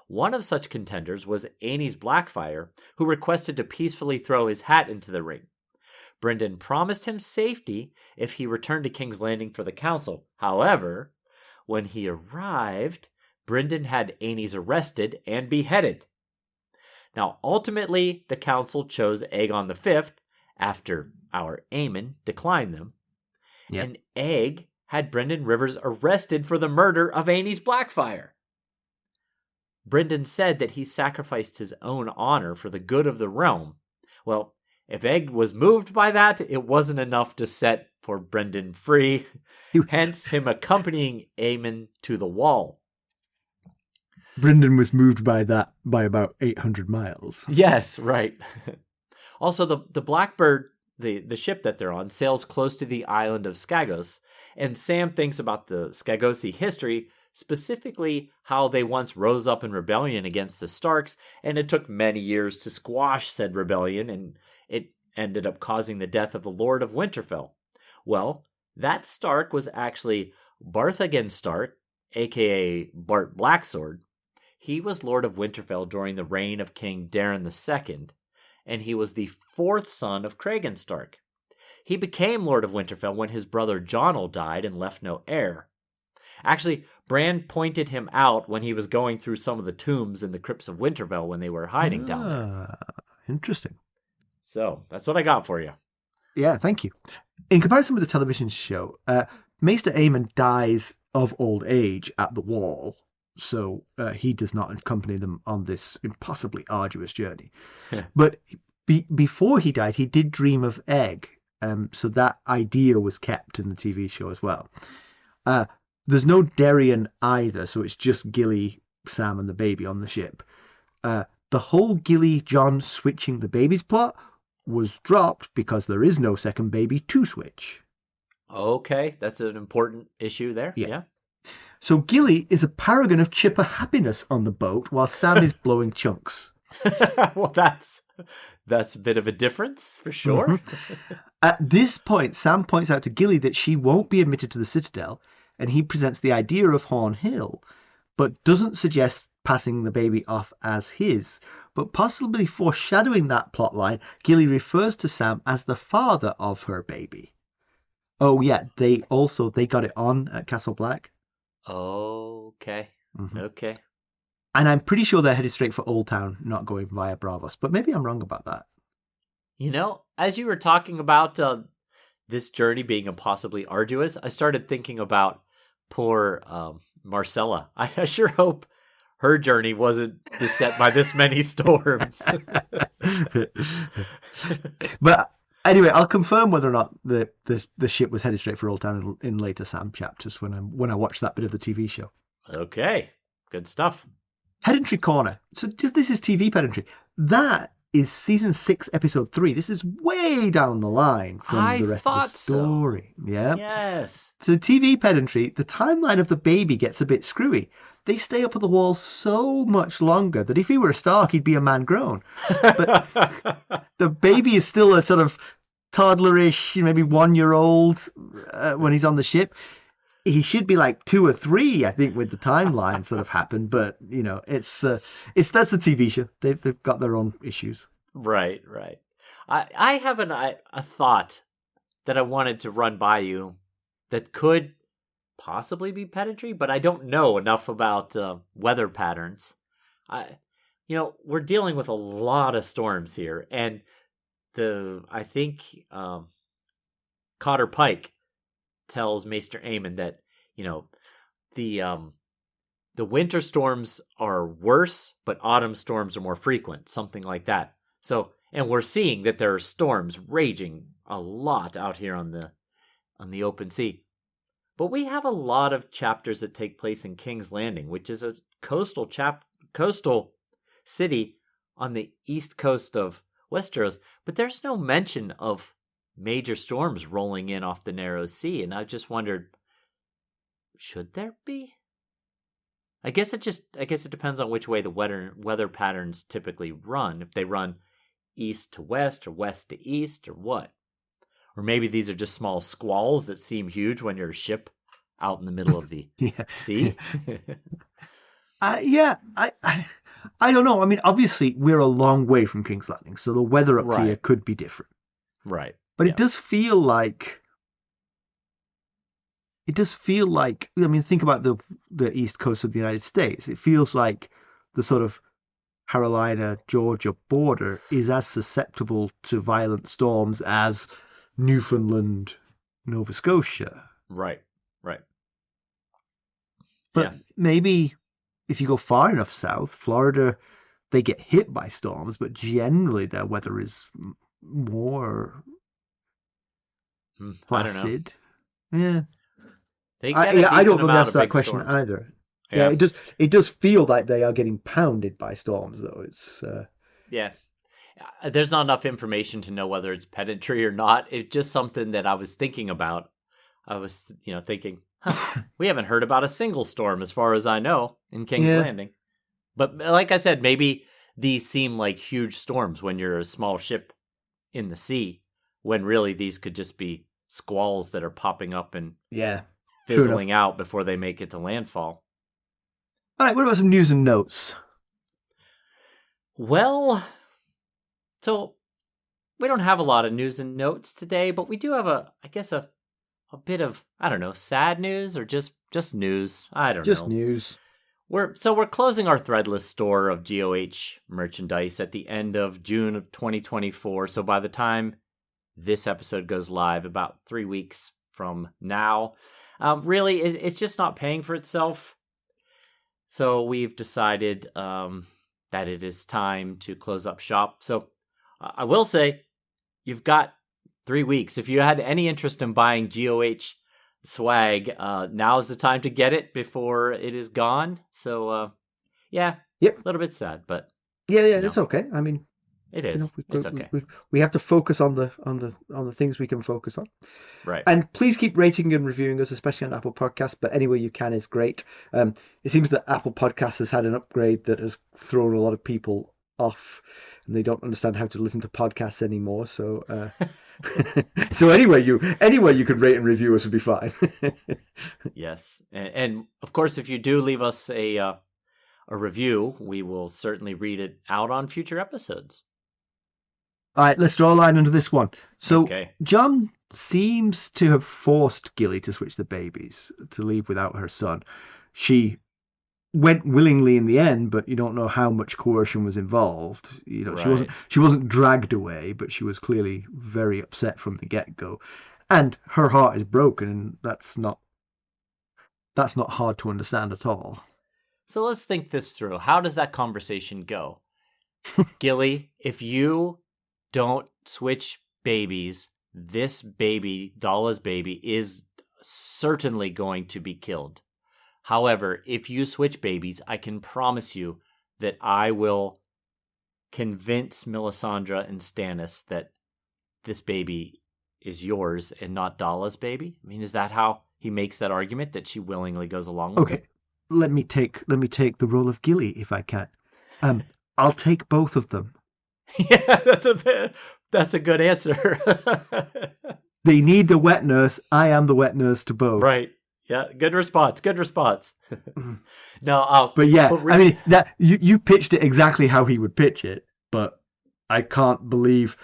One of such contenders was Aenys Blackfyre, who requested to peacefully throw his hat into the ring. Brynden promised him safety if he returned to King's Landing for the council. However, when he arrived, Brynden had Aenys arrested and beheaded. Now, ultimately, the council chose Aegon V after our Aemon declined them. Yep. And Aeg had Brynden Rivers arrested for the murder of Aenys Blackfyre. Brynden said that he sacrificed his own honor for the good of the realm. Well, if Aeg was moved by that, it wasn't enough to set for Brynden free, hence him accompanying Aemon to the Wall. Brynden was moved by that by about 800 miles. Yes, right. Also, the Blackbird, the ship that they're on, sails close to the island of Skagos, and Sam thinks about the Skagosi history, specifically how they once rose up in rebellion against the Starks, and it took many years to squash said rebellion, and it ended up causing the death of the Lord of Winterfell. Well, that Stark was actually Barthagen Stark, a.k.a. Bart Blacksword. He was Lord of Winterfell during the reign of King Dareon II, and he was the 4th son of Cregan Stark. He became Lord of Winterfell when his brother Jonel died and left no heir. Actually, Bran pointed him out when he was going through some of the tombs in the crypts of Winterfell when they were hiding down there. Interesting. So, that's what I got for you. Yeah, thank you. In comparison with the television show, Maester Aemon dies of old age at the Wall, so he does not accompany them on this impossibly arduous journey. But before he died, he did dream of Egg, so that idea was kept in the TV show as well. There's no Dareon either, so it's just Gilly, Sam, and the baby on the ship. The whole Gilly-Jon switching the babies plot was dropped because there is no second baby to switch. Okay, that's an important issue there. Yeah. So Gilly is a paragon of chipper happiness on the boat while Sam is blowing chunks. Well, that's a bit of a difference for sure. Mm-hmm. At this point, Sam points out to Gilly that she won't be admitted to the Citadel, and he presents the idea of Horn Hill, but doesn't suggest passing the baby off as his. But possibly foreshadowing that plotline, Gilly refers to Sam as the father of her baby. Oh yeah, they got it on at Castle Black. Okay. Mm-hmm. Okay. And I'm pretty sure they're headed straight for Old Town, not going via Braavos. But maybe I'm wrong about that. You know, as you were talking about this journey being impossibly arduous, I started thinking about poor Marcella. I sure hope her journey wasn't beset by this many storms. But anyway, I'll confirm whether or not the ship was headed straight for Old Town in later Sam chapters when I watch that bit of the TV show. Okay, good stuff. Pedantry corner. So this is TV pedantry. That is season 6, episode 3. This is way down the line from the rest of the story. So. Yeah. Yes. So TV pedantry, the timeline of the baby gets a bit screwy. They stay up on the wall so much longer that if he were a Stark, he'd be a man grown. But the baby is still a sort of toddlerish, maybe 1-year-old when he's on the ship. He should be like 2 or 3, I think, with the timelines that have happened. But it's that's the TV show. They've got their own issues. Right. I have a thought that I wanted to run by you that could possibly be pedantry, but I don't know enough about weather patterns. We're dealing with a lot of storms here, and I think Cotter Pike tells Maester Aemon that the winter storms are worse, but autumn storms are more frequent, something like that. So, and we're seeing that there are storms raging a lot out here on the open sea. But we have a lot of chapters that take place in King's Landing, which is a coastal city on the east coast of Westeros, but there's no mention of major storms rolling in off the narrow sea, and I just wondered, should there be? I guess it depends on which way the weather patterns typically run. If they run east to west or west to east or what. Or maybe these are just small squalls that seem huge when you're a ship out in the middle of the sea. I don't know. I mean, obviously we're a long way from King's Landing, so the weather up here could be different. Right. But it does feel like, I mean, think about the east coast of the United States. It feels like the sort of Carolina-Georgia border is as susceptible to violent storms as Newfoundland, Nova Scotia. Right. But maybe if you go far enough south, Florida, they get hit by storms, but generally their weather is more placid. I don't know. Yeah. I don't know the answer to that question storms. either. Yeah, it does feel like they are getting pounded by storms, though. It's there's not enough information to know whether it's pedantry or not. It's just something that I was thinking about. I was, thinking, we haven't heard about a single storm as far as I know in King's Landing. But like I said, maybe these seem like huge storms when you're a small ship in the sea, when really these could just be squalls that are popping up and fizzling out before they make it to landfall. All right, what about some news and notes? Well, so we don't have a lot of news and notes today, but we do have a bit of, I don't know, sad news or just news. I don't know. Just news. We're closing our threadless store of GOH merchandise at the end of June of 2024. So by the time this episode goes live, about 3 weeks from now, really, it's just not paying for itself. So we've decided that it is time to close up shop. So I will say, you've got 3 weeks. If you had any interest in buying GOH swag, now is the time to get it before it is gone. So, a little bit sad, but it's okay. I mean, it is. It's okay. We have to focus on the things we can focus on. Right. And please keep rating and reviewing us, especially on Apple Podcasts. But any way you can is great. It seems that Apple Podcasts has had an upgrade that has thrown a lot of people off, and they don't understand how to listen to podcasts anymore. So, so anyway you could rate and review us would be fine. Yes, and of course, if you do leave us a review, we will certainly read it out on future episodes. All right, let's draw a line under this one. So, okay. John seems to have forced Gilly to switch the babies, to leave without her son. She went willingly in the end, but you don't know how much coercion was involved. Right. She wasn't dragged away, but she was clearly very upset from the get-go. And her heart is broken, and that's not hard to understand at all. So let's think this through. How does that conversation go? Gilly, if you don't switch babies, this baby, Dalla's baby, is certainly going to be killed. However, if you switch babies, I can promise you that I will convince Melisandre and Stannis that this baby is yours and not Dalla's baby? I mean, is that how he makes that argument, that she willingly goes along with it? Let me take the role of Gilly if I can. I'll take both of them. Yeah, that's a good answer. They need the wet nurse. I am the wet nurse to both. Right. Yeah. Good response. No. But yeah, I mean, that you pitched it exactly how he would pitch it, but I can't believe.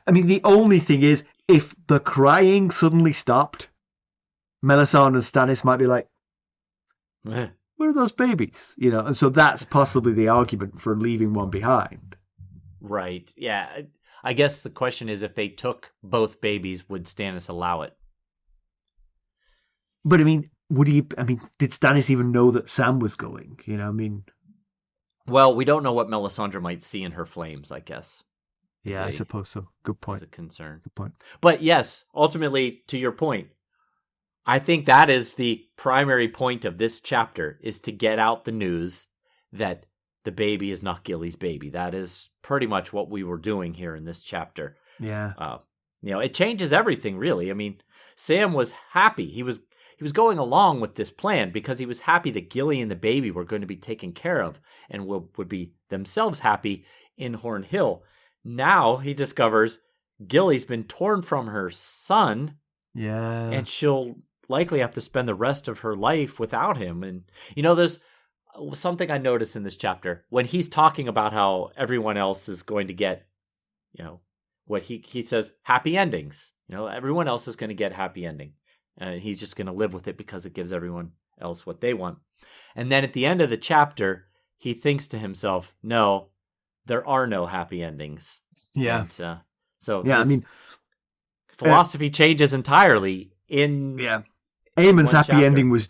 I mean, the only thing is, if the crying suddenly stopped, Melisandre and Stannis might be like, "Where are those babies?" You know, and so that's possibly the argument for leaving one behind. Right. Yeah. I guess the question is, if they took both babies, would Stannis allow it? But I mean, did Stannis even know that Sam was going? You know, I mean. Well, we don't know what Melisandre might see in her flames, I guess. Yeah, I suppose so. Good point. Is a concern. Good point. But yes, ultimately, to your point, I think that is the primary point of this chapter, is to get out the news that the baby is not Gilly's baby. That is pretty much what we were doing here in this chapter. Yeah. It changes everything, really. I mean, Sam was happy. He was going along with this plan because he was happy that Gilly and the baby were going to be taken care of and would be themselves happy in Horn Hill. Now he discovers Gilly's been torn from her son. Yeah. And she'll likely have to spend the rest of her life without him. And, there's something I noticed in this chapter when he's talking about how everyone else is going to get, what he says, happy endings. Everyone else is going to get happy ending. And he's just going to live with it because it gives everyone else what they want. And then at the end of the chapter, he thinks to himself, no, there are no happy endings. Yeah. And, philosophy changes entirely in. Yeah. Aemon's happy chapter. Ending was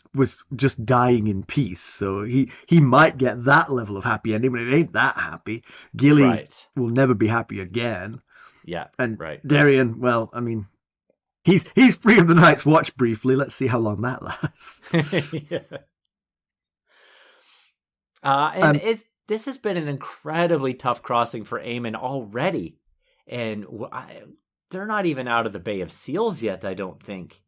just dying in peace. So he might get that level of happy ending, but it ain't that happy. Gilly will never be happy again. Yeah. And Dareon, well, I mean, he's free of the Night's Watch briefly. Let's see how long that lasts. This has been an incredibly tough crossing for Aemon already. And they're not even out of the Bay of Seals yet, I don't think.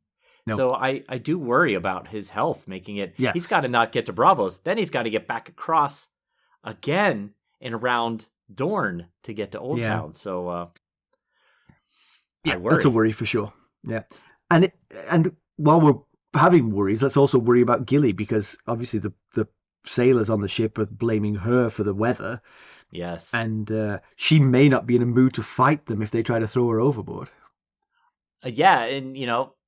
No. So I do worry about his health, making it. Yeah. He's got to not get to Braavos. Then he's got to get back across again and around Dorne to get to Old Town. So I worry. That's a worry for sure. Yeah. And while we're having worries, let's also worry about Gilly, because obviously the sailors on the ship are blaming her for the weather. Yes. And she may not be in a mood to fight them if they try to throw her overboard. Yeah, and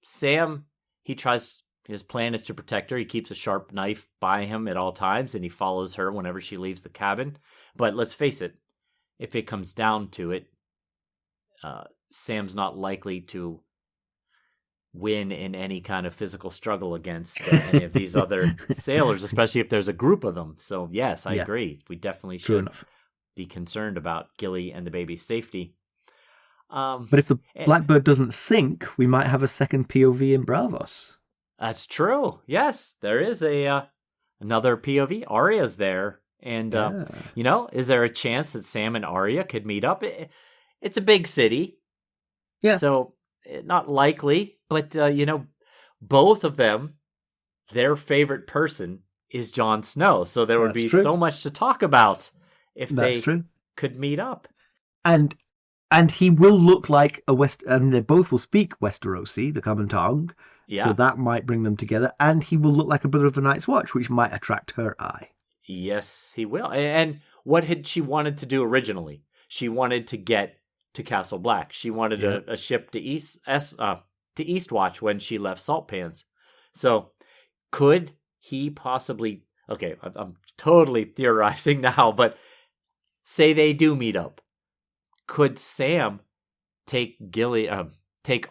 Sam, his plan is to protect her. He keeps a sharp knife by him at all times, and he follows her whenever she leaves the cabin. But let's face it, if it comes down to it, Sam's not likely to win in any kind of physical struggle against any of these other sailors, especially if there's a group of them. So yes, I agree. We definitely should be concerned about Gilly and the baby's safety. But if the Blackbird doesn't sink, we might have a second POV in Braavos. That's true. Yes, there is another POV. Arya's there. And, is there a chance that Sam and Arya could meet up? It's a big city. Yeah. So not likely, but, both of them, their favorite person is Jon Snow. So there would be so much to talk about if they could meet up. And he will look like they both will speak Westerosi, the common tongue. Yeah. So that might bring them together. And he will look like a brother of the Night's Watch, which might attract her eye. Yes, he will. And what had she wanted to do originally? She wanted to get to Castle Black. She wanted a ship to Eastwatch when she left Salt Pans. So could he possibly... Okay, I'm totally theorizing now, but say they do meet up. Could Sam take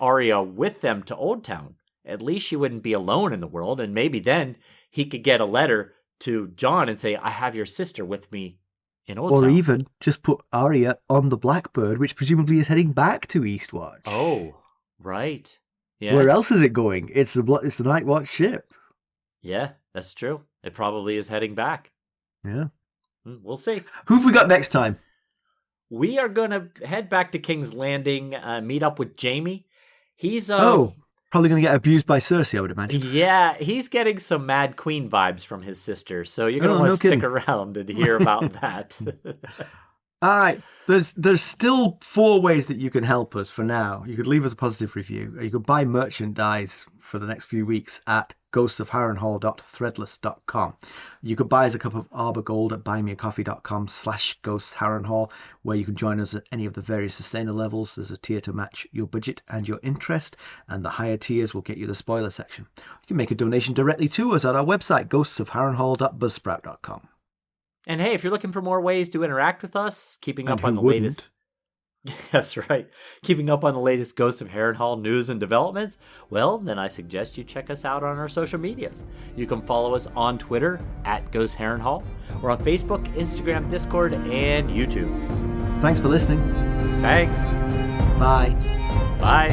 Arya with them to Old Town? At least she wouldn't be alone in the world, and maybe then he could get a letter to Jon and say, I have your sister with me in Old Town. Or even just put Arya on the Blackbird, which presumably is heading back to Eastwatch. Oh, right. Yeah. Where else is it going? It's the Night Watch ship. Yeah, that's true. It probably is heading back. Yeah. We'll see. Who have we got next time? we are going to head back to King's Landing, meet up with Jaime. He's probably going to get abused by Cersei, I would imagine. Yeah, he's getting some Mad Queen vibes from his sister, so you're going to want to stick around and hear about that. All right, there's still 4 ways that you can help us for now. You could leave us a positive review, or you could buy merchandise for the next few weeks at ghostsofharrenhal.threadless.com. You could buy us a cup of Arbor Gold at buymeacoffee.com/ghostsharrenhal, where you can join us at any of the various sustainer levels. There's a tier to match your budget and your interest, and the higher tiers will get you the spoiler section. You can make a donation directly to us at our website, ghostsofharrenhal.buzzsprout.com. And hey, if you're looking for more ways to interact with us, keeping up on the latest... That's right. Keeping up on the latest Ghosts of Harrenhal news and developments, well, then I suggest you check us out on our social medias. You can follow us on Twitter at Ghost Harrenhal, or on Facebook, Instagram, Discord, and YouTube. Thanks for listening. Thanks. Bye. Bye.